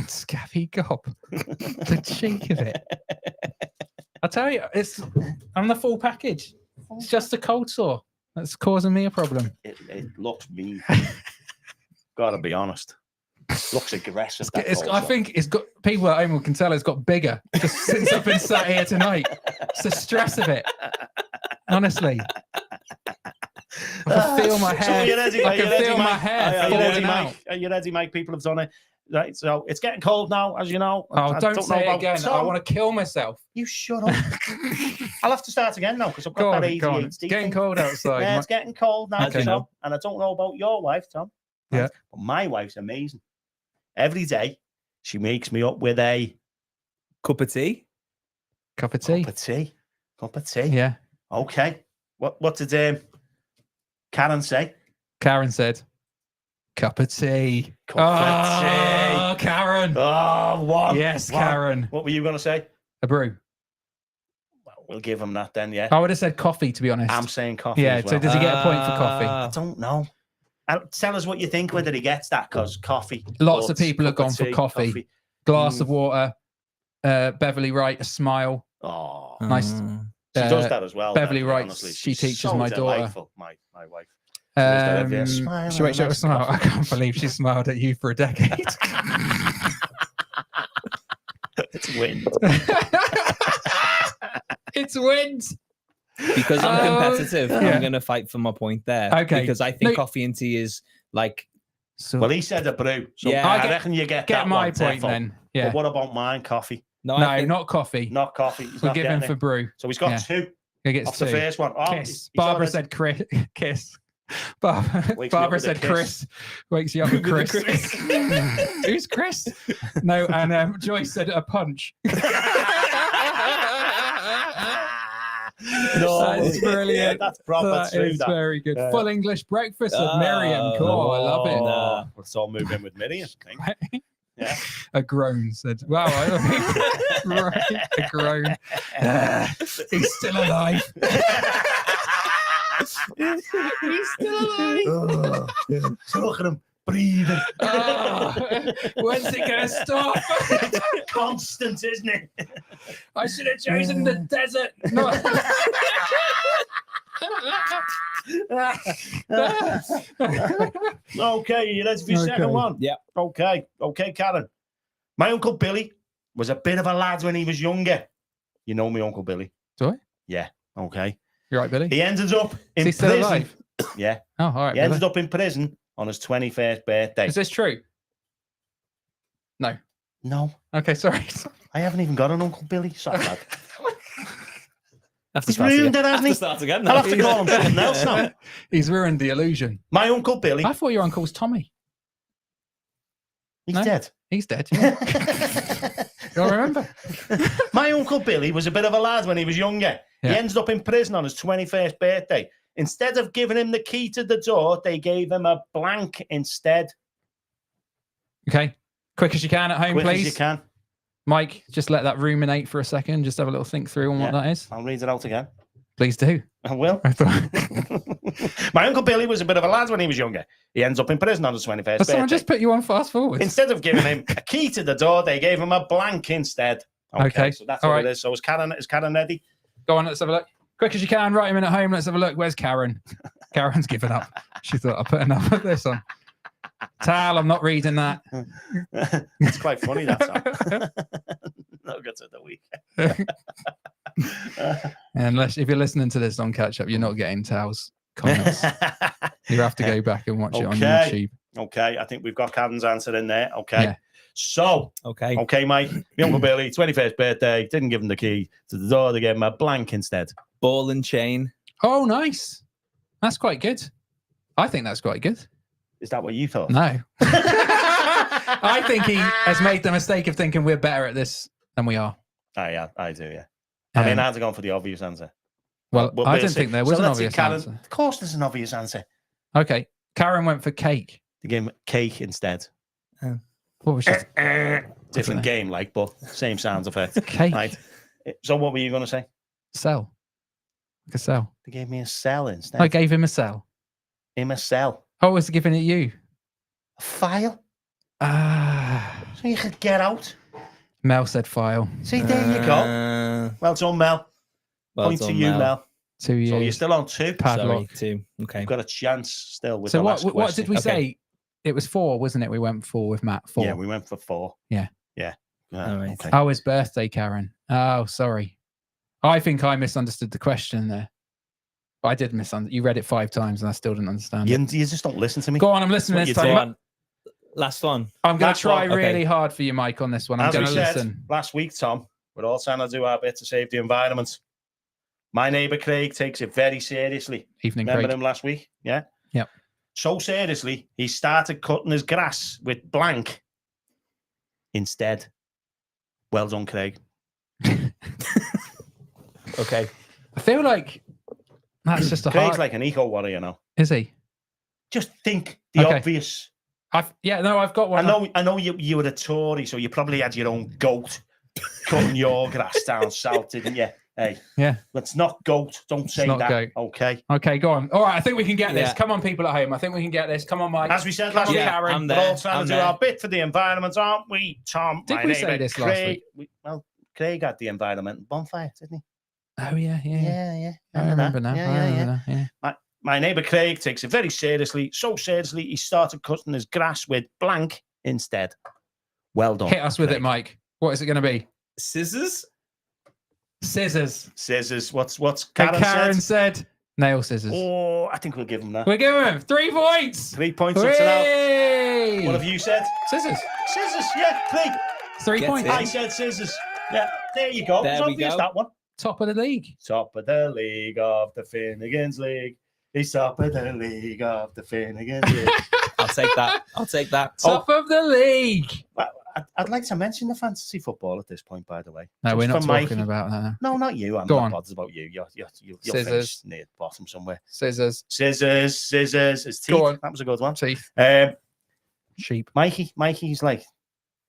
Scabby gob. The cheek of it. I tell you, I'm the full package. It's just a cold sore that's causing me a problem. It looks mean. Gotta be honest. Looks aggressive. I think it's got people at home can tell it's got bigger just since I've been sat here tonight. It's the stress of it. Honestly. I can feel my hair. So are you ready, I can feel my hair falling out. Are you ready, Mike? People have done it. Right, so it's getting cold now, as you know. Oh, don't say it again. I want to kill myself. You shut up. I'll have to start again now because I've got that ADHD. It's getting cold outside. Yeah, it's getting cold now. Okay. So, and I don't know about your wife, Tom. Yeah. But my wife's amazing. Every day she makes me up with a cup of tea. Cup of tea. Cup of tea. Yeah. Okay. What did Karen say? Karen said, cup of tea. Cup of tea. Karen. Oh, what? Yes, what? Karen. What were you going to say? A brew. Well, we'll give him that then, yeah. I would have said coffee, to be honest. I'm saying coffee Yeah, as well. so does he get a point for coffee? I don't know. Tell us what you think, whether he gets that, because coffee. Lots of people have gone for coffee. Glass of water. Beverly Wright, a smile. Oh. Nice. She does that as well. Beverly then, Wright, honestly. she She's teaches so my daughter. delightful, my wife. Smile, Wait, nice smile. coffee. I can't believe she smiled at you for a decade. It's wind. It's wind. Because I'm competitive, I'm going to fight for my point there. Okay. Because I think coffee and tea is like... So, well, he said a brew. So Yeah. I reckon you get that my one, point Teffel. then. Yeah. But what about mine? Coffee? No, not coffee. Not coffee. He's We're not giving getting for it. brew. So he's got Yeah. 2 He gets off 2. the first one. Oh, Kiss. Barbara said kiss. Barbara Wakes me up with a said kiss. Chris. Wakes you up with Chris. Who's Chris? No, and Joyce said a punch. No, that is brilliant. That's proper That true. is very good. Full English breakfast with Oh, Miriam. Cool, I love it. Oh, let's all move in with Miriam. I think. Yeah. A groan said, wow, right, a groan. He's still alive. He's still alive. So look at him. breathing. When's it going to stop? Constant, isn't it? I should have chosen the desert. No. Okay, you ready for your second Okay. one? Yeah. Okay, Karen. My Uncle Billy was a bit of a lad when he was younger. You know me, Uncle Billy. Do I? Yeah, okay. You're right, Billy. He ended up in he still prison. alive? Yeah, Oh, all right. he ended up in prison on his 21st birthday. Is this true? No. No, Okay, sorry. I haven't even got an Uncle Billy. Sorry, lad. Have to He's start ruined again. it, hasn't he? Start again. I'll have to call him something else now. He's ruined the illusion. My Uncle Billy, I thought your uncle was Tommy. he's No. dead. He's dead. Yeah. I remember. My Uncle Billy was a bit of a lad when he was younger. Yeah. He ended up in prison on his 21st birthday. Instead of giving him the key to the door, they gave him a blank instead. Okay. Quick as you can at home, Quick please. as you can. Mike, just let that ruminate for a second. Just have a little think through on what Yeah. that is. I'll read it out again. Please do. I will. I thought, My Uncle Billy was a bit of a lad when he was younger. He ends up in prison on his 21st but birthday. someone just put you on fast forward. Instead of giving him a key to the door, they gave him a blank instead. Okay. So that's All what right. it is. So is Karen ready? Go on, let's have a look. Quick as you can, write him in at home. Let's have a look. Where's Karen? Karen's given up. She thought I put enough of this on. Tal, I'm not reading that. It's quite funny, that's all. No good to the week. Unless if you're listening to this on catch up, you're not getting Tal's comments. You have to go back and watch it on Okay. YouTube. Okay, I think we've got Karen's answer in there. Okay. Yeah. So, Okay. Mike, my Uncle Billy, 21st birthday, didn't give him the key to the door, they gave him a blank instead. Ball and chain. Oh, nice. That's quite good. I think that's quite good. Is that what you thought? No. I think he has made the mistake of thinking we're better at this than we are. Yeah, I do, yeah. I mean, I had to go for the obvious answer. well, But I we'll didn't see. think there So was an let's see, obvious Karen. answer. Of course there's an obvious answer. Okay. Karen went for cake. They gave him cake instead. What was she? Different game, like, but same sounds effect. Cake. Right. So what were you going to say? Cell. Like a cell. They gave me a cell instead. I gave him a cell. Him a cell. I was giving it you. A file? Ah. So you could get out. Mel said file. See, there you go. Well done, Mel. Well Point to done, you, Mel. Mel. 2 years. So you're still on 2. Padlock. Sorry, 2. Okay. You've got a chance still with So the what? last What question. did we Okay. say? It was 4, wasn't it? We went 4 with Matt. 4. Yeah, we went for 4. Yeah. All right. Okay. Oh, his birthday, Karen. Oh, sorry. I think I misunderstood the question there. I did misunderstand. You read it 5 times and I still didn't understand it. You just don't listen to me. Go on, I'm listening That's this what you time. do. Last one. I'm going Last to try one, okay. really hard for you, Mike, on this one. I'm As we going to said listen. last week, Tom, we're all trying to do our bit to save the environment. My neighbour Craig takes it very seriously. Evening, Remember Craig. him last week? Yeah. Yep. So seriously, he started cutting his grass with blank instead. Well done, Craig. Okay. I feel like that's just a Craig's hard... like an eco warrior, you know. Is he? Just think the Okay. obvious. I've got one. I know you were a Tory, so you probably had your own goat cutting your grass down south, didn't you? Hey, Yeah. let's not goat. Don't say not that. goat. Okay. Okay, go on. All right, I think we can get this. Yeah. Come on, people at home. I think we can get this. Come on, Mike. As we said Come last on, week, Karen. I'm we're there. all trying I'm to do there. our bit for the environment, aren't we, Tom? Did My we say neighbour this last Craig, week? Well, Craig had the environment bonfire, didn't Oh, yeah. he? Yeah. I remember now. Yeah, I yeah, remember yeah. now. Yeah. My neighbour Craig takes it very seriously. So seriously, he started cutting his grass with blank instead. Well done. Hit us with Craig. it, Mike. What is it going to be? Scissors. Scissors. Scissors. What's And Karen, said? said nail scissors. Oh, I think we'll give him that. We're giving him 3 points. 3 points up to now. Hooray! What have you said? Scissors. Scissors. Yeah, Craig. 3 Gets points. it. I said scissors. Yeah, there you go. There It's we obvious, go. that one. Top of the league. Top of the league of the Finnegan's League. He's top of the league of the Finnegan's League. I'll take that. I'll take that. Top of the league. Well, I'd like to mention the fantasy football at this point, by the way. No, Just we're not for talking Mikey. about that. No, not you. I'm Go not on. bothered about you. You're Scissors. finished near the bottom somewhere. Scissors. Scissors. His teeth. Go on. That was a good one. Teeth. Sheep. Mikey's like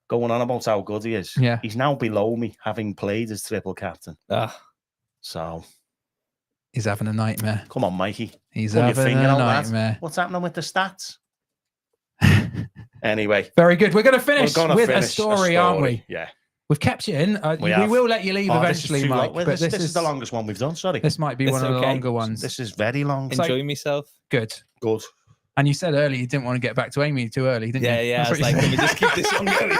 going on about how good he is. Yeah. He's now below me, having played as triple captain. Ah, So He's having a nightmare. come on, Mikey. He's Pull your having finger a out, lad. nightmare. What's happening with the stats? Anyway, Very good. We're going to finish we're gonna with finish a story, aren't we? Yeah. We've kept you in. We We have. will let you leave Oh, eventually, too Mike. long. But This is the longest one we've done. Sorry. This might be It's one of the okay. longer ones. This is very long. So- Enjoying myself. Good. Good. And you said earlier you didn't want to get back to Amy too early, didn't Yeah, you? yeah. I was That's what like, you let me just keep this on going.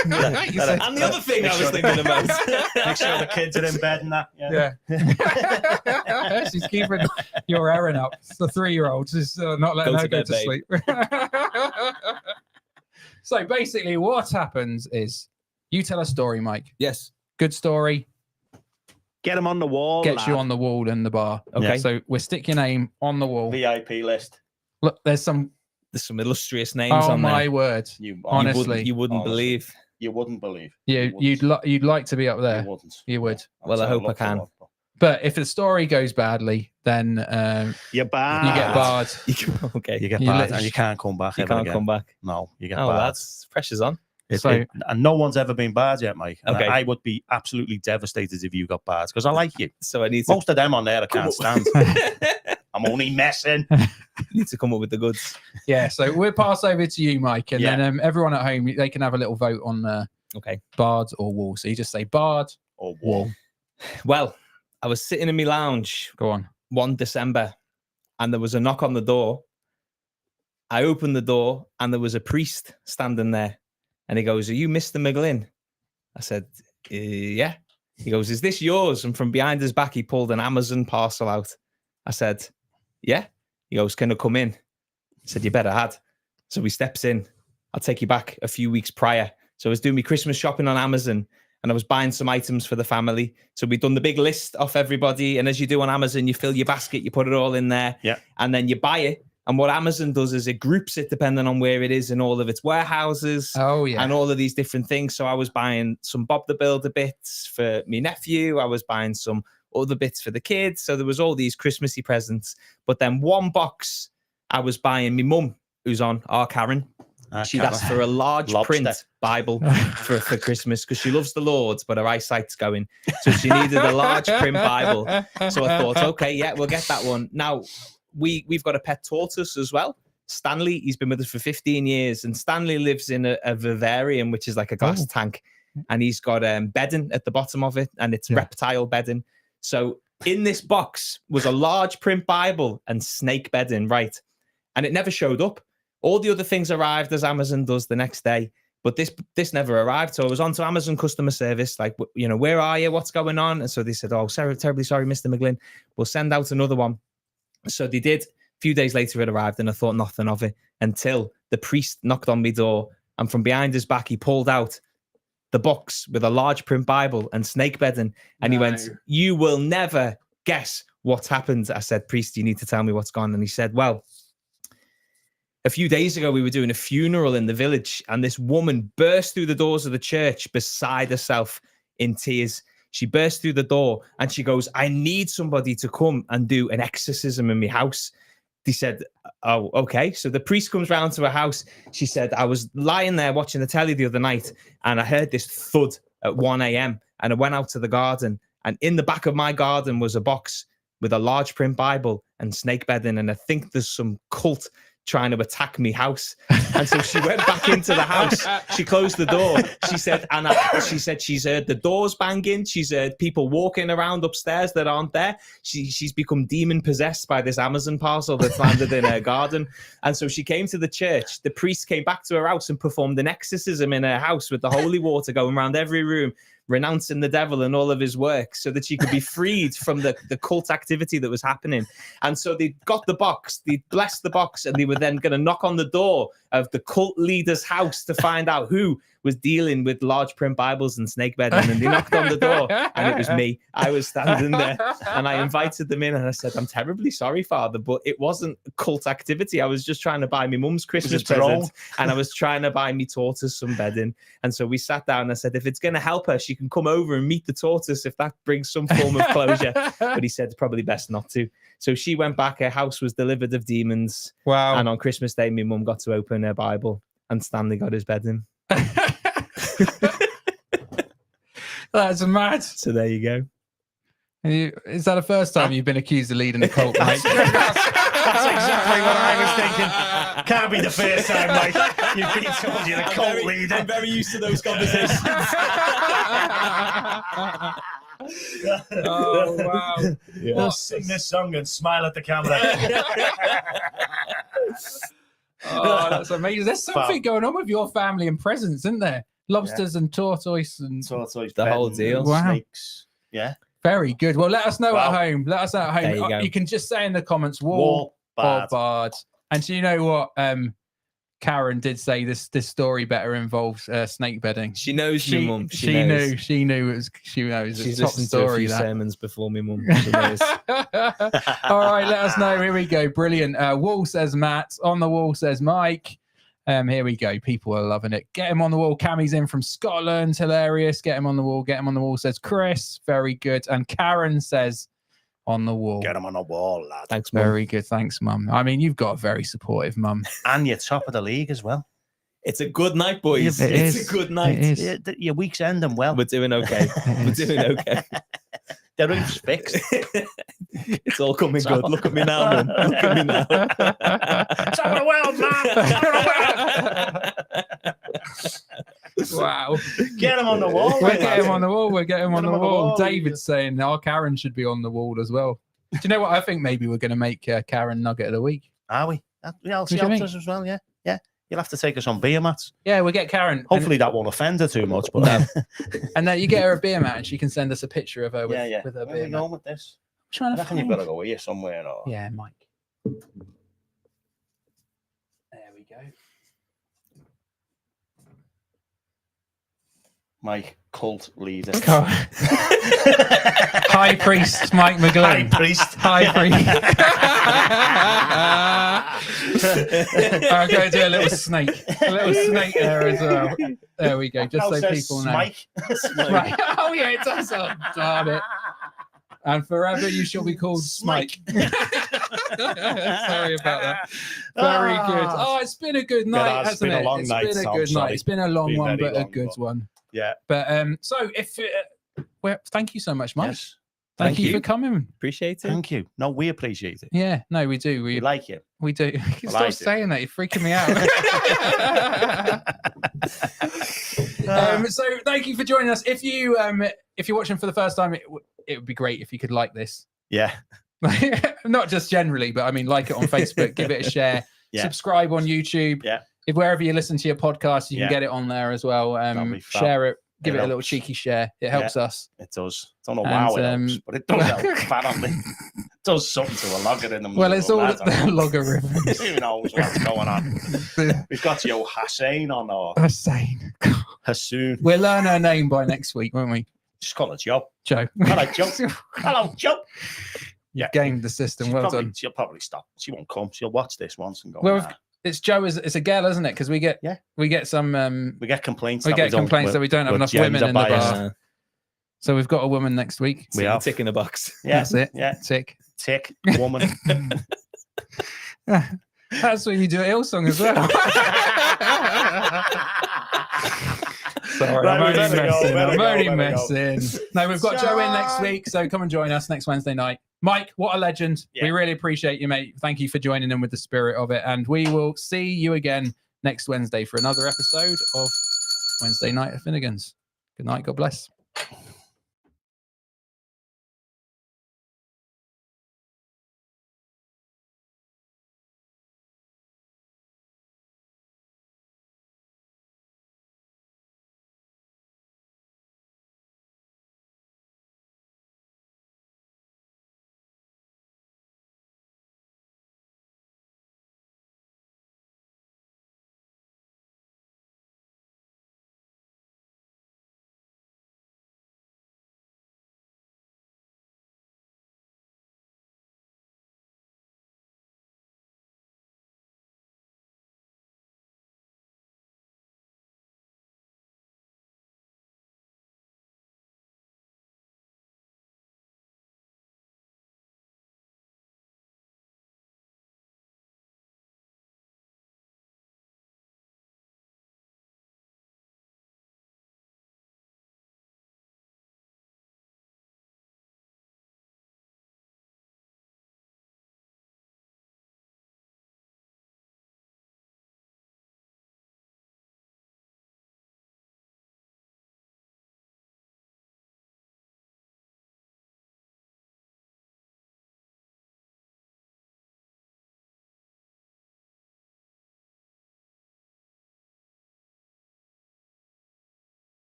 You said- And the other thing I was Make sure thinking about. Make sure the kids are in bed and that. Yeah. She's keeping your Erin up. It's the 3-year-old. She's not letting Go her to go bed, to babe. sleep. So basically, what happens is you tell a story, Mike. Yes. Good story Get them on the wall. gets you on the wall in the bar. Okay. Yeah. So we'll stick your name on the wall. VIP list. Look, there's some. There's some illustrious names Oh on my there. word! You Honestly. You wouldn't Honestly. believe. You wouldn't believe. You'd like to be up there. You wouldn't. You would. Well, I hope I can. But if the story goes badly, then You're bad. you get barred. Okay. You get You barred lit- and you can't come back. You ever can't again. come back. No, you get Oh, barred. that's pressure's on. So- And no one's ever been barred yet, Mike. And Okay. I would be absolutely devastated if you got barred because I like you. So I need to, Most of them on there I can't stand. I'm only messing. need to come up with the goods. Yeah. So we'll pass over to you, Mike, and Yeah. then everyone at home they can have a little vote on Okay. barred or wall. So you just say barred. Oh, whoa. Well, I was sitting in my lounge Go on. one December and there was a knock on the door. I opened the door and there was a priest standing there. And he goes, "Are you Mr. McGlynn?" I said, "Yeah." He goes, "Is this yours?" And from behind his back, he pulled an Amazon parcel out. I said, "Yeah." He goes, "Can I come in?" I said, "You better had." So he steps in. I'll take you back a few weeks prior. So I was doing my Christmas shopping on Amazon and I was buying some items for the family. So we'd done the big list off everybody. And as you do on Amazon, you fill your basket, you put it all in there, Yeah. and then you buy it. And what Amazon does is it groups it depending on where it is in all of its warehouses. Oh yeah. And all of these different things. So I was buying some Bob the Builder bits for my nephew. I was buying some other bits for the kids. So there was all these Christmassy presents. But then one box I was buying my mum, who's on our Karen. She'd asked for a large Lobster. print Bible for Christmas because she loves the Lord, but her eyesight's going. So she needed a large print Bible. So I thought, okay, yeah, we'll get that one. Now, we've got a pet tortoise as well. Stanley, he's been with us for 15 years, and Stanley lives in a vivarium, which is like a glass tank, and he's got bedding at the bottom of it, and it's reptile bedding. So in this box was a large print Bible and snake bedding, right? And it never showed up. All the other things arrived as Amazon does the next day, but this never arrived. So I was on to Amazon customer service, like, you know, where are you? What's going on? And so they said, "Oh, terribly sorry, Mr. McGlynn. We'll send out another one." So they did. A few days later, it arrived, and I thought nothing of it until the priest knocked on my door, and from behind his back, he pulled out the box with a large print Bible and snake bedding, and he went, "You will never guess what's happened." I said, "Priest, you need to tell me what's gone." And he said, "Well, a few days ago, we were doing a funeral in the village, and this woman burst through the doors of the church beside herself in tears. She burst through the door and she goes, 'I need somebody to come and do an exorcism in my house.'" They said, "Oh, okay." So the priest comes round to her house. She said, "I was lying there watching the telly the other night and I heard this thud at 1 a.m. and I went out to the garden, and in the back of my garden was a box with a large print Bible and snake bedding, and I think there's some cult trying to attack me house." And so she went back into the house. She closed the door. She said, she said she's heard the doors banging. She's heard people walking around upstairs that aren't there. She's become demon possessed by this Amazon parcel that's landed in her garden. And so she came to the church. The priest came back to her house and performed an exorcism in her house with the holy water going around every room, renouncing the devil and all of his works so that she could be freed from the cult activity that was happening. And so they got the box, they blessed the box, and they were then going to knock on the door of the cult leader's house to find out who was dealing with large print Bibles and snake bedding. And they knocked on the door, and it was me. I was standing there, and I invited them in, and I said, "I'm terribly sorry, Father, but it wasn't cult activity. I was just trying to buy my mum's Christmas present, and I was trying to buy me tortoise some bedding." And so we sat down and I said, "If it's going to help her, she can come over and meet the tortoise if that brings some form of closure." But he said, "Probably best not to." So she went back. Her house was delivered of demons. Wow. And on Christmas Day, my mum got to open her Bible, and Stanley got his bedding. That's mad. So there you go. Is that the first time you've been accused of leading a cult, mate? That's exactly what I was thinking. Can't be the first time, mate. You've been told you're a cult leader. I'm very used to those conversations. Oh wow! We'll sing this song and smile at the camera. Oh, that's amazing. There's something going on with your family and presents, isn't there? Lobsters and tortoise and Tortoise, The whole bed, deal. Wow. snakes. Yeah. very good. Well, let us know Well, at home. Let us know at home. there you go. You can just say in the comments, wall Wall, or bad. bard. And so you know what? Karen did say this story better involves snake bedding. She knows me, mum. She knows. knew. She knew it was. She knows. She's It's top listened to a story. few That. sermons before me, mum. She knows. All right, let us know. Here we go. Brilliant. Wall says Matt. On the wall says Mike. Here we go. People are loving it. Get him on the wall. Cammy's in from Scotland. Hilarious. Get him on the wall. Get him on the wall, says Chris. Very good. And Karen says on the wall. Get him on the wall, lad. Thanks, mum. Very good. Thanks, Mum. I mean, you've got a very supportive mum. And you're top of the league as well. It's a good night, boys. It It's is. a good night. It is. Your week's ending well. We're doing okay. We're doing okay. The roof's fixed. It's all coming good. Look at me now, mum. Look at me now. Top of the world, man. Top of the world. Wow. Get him on the wall. We're mate. getting him on the wall. We're getting him on the wall. wall. David's saying our Karen should be on the wall as well. Do you know what? I think maybe we're going to make Karen Nugget of the Week. Are we? Yeah, I'll do see you think? us as well. Yeah. Yeah. You'll have to take us on beer mats. Yeah, we'll get Karen. Hopefully that won't offend her too much. But And then you get her a beer mat and she can send us a picture of her with, yeah. with her Where are beer we mat. going with this? I'm trying I to reckon you've find- got to go here somewhere. Or... Yeah, Mike. There we go. My cult leader. High Priest Mike High McGlynn. priest. High Priest. I'm going to do a little snake. A little snake there as well. There we go. Just so people know. Smike. Right. Oh, yeah, it does. Oh, darn it. And forever you shall be called Smike. Sorry about that. Very good. Oh, it's been a good night, has hasn't been a it? long It's night, been a Tom, good sorry. night. It's been a long Been one, very but a long good one. one. Yeah. But so if well, thank you so much, Mike. Yes. Thank you you. for coming. Appreciate it. Thank you. No, we appreciate it. Yeah, no, we do. We We like you. we do. Well, Stop I do. saying that. You're freaking me out. So thank you for joining us. If you're watching for the first time, it would be great if you could like this. Yeah. Not just generally, but I mean, like it on Facebook, give it a share, Yeah. subscribe on YouTube. Yeah. If wherever you listen to your podcast, you Yeah. can get it on there as well. That'd be fab. Share it, give It it a little helps. cheeky share. It helps us. It does. Don't know how And, it helps, but it does help. Apparently, it does something to a logarithm. Well, it's all lads, I the don't know. logarithms. Who knows what's going on? We've got Yo Hassan on or Hussein. Hassoon. We'll learn her name by next week, won't we, Just call it Joe. Joe? Hello, Joe. Hello, Joe. You gamed the system. Well done. She'll probably stop. She won't come. She'll watch this once and go. Well, nah. It's Joe. It's a girl, isn't it? Because we get some We get complaints. we get complaints that we don't have enough women in the bar. So we've got a woman next week. We have. Tick in the box. Yeah, That's it. Yeah, Tick. tick woman. That's what you do at Hillsong as well. Sorry, Right, we I'm better go, only better messing. go. No, we've got Joe in next Sorry. week, so come and join us next Wednesday night. Mike, what a legend. Yeah. We really appreciate you, mate. Thank you for joining in with the spirit of it. And we will see you again next Wednesday for another episode of Wednesday Night at Finnegan's. Good night. God bless.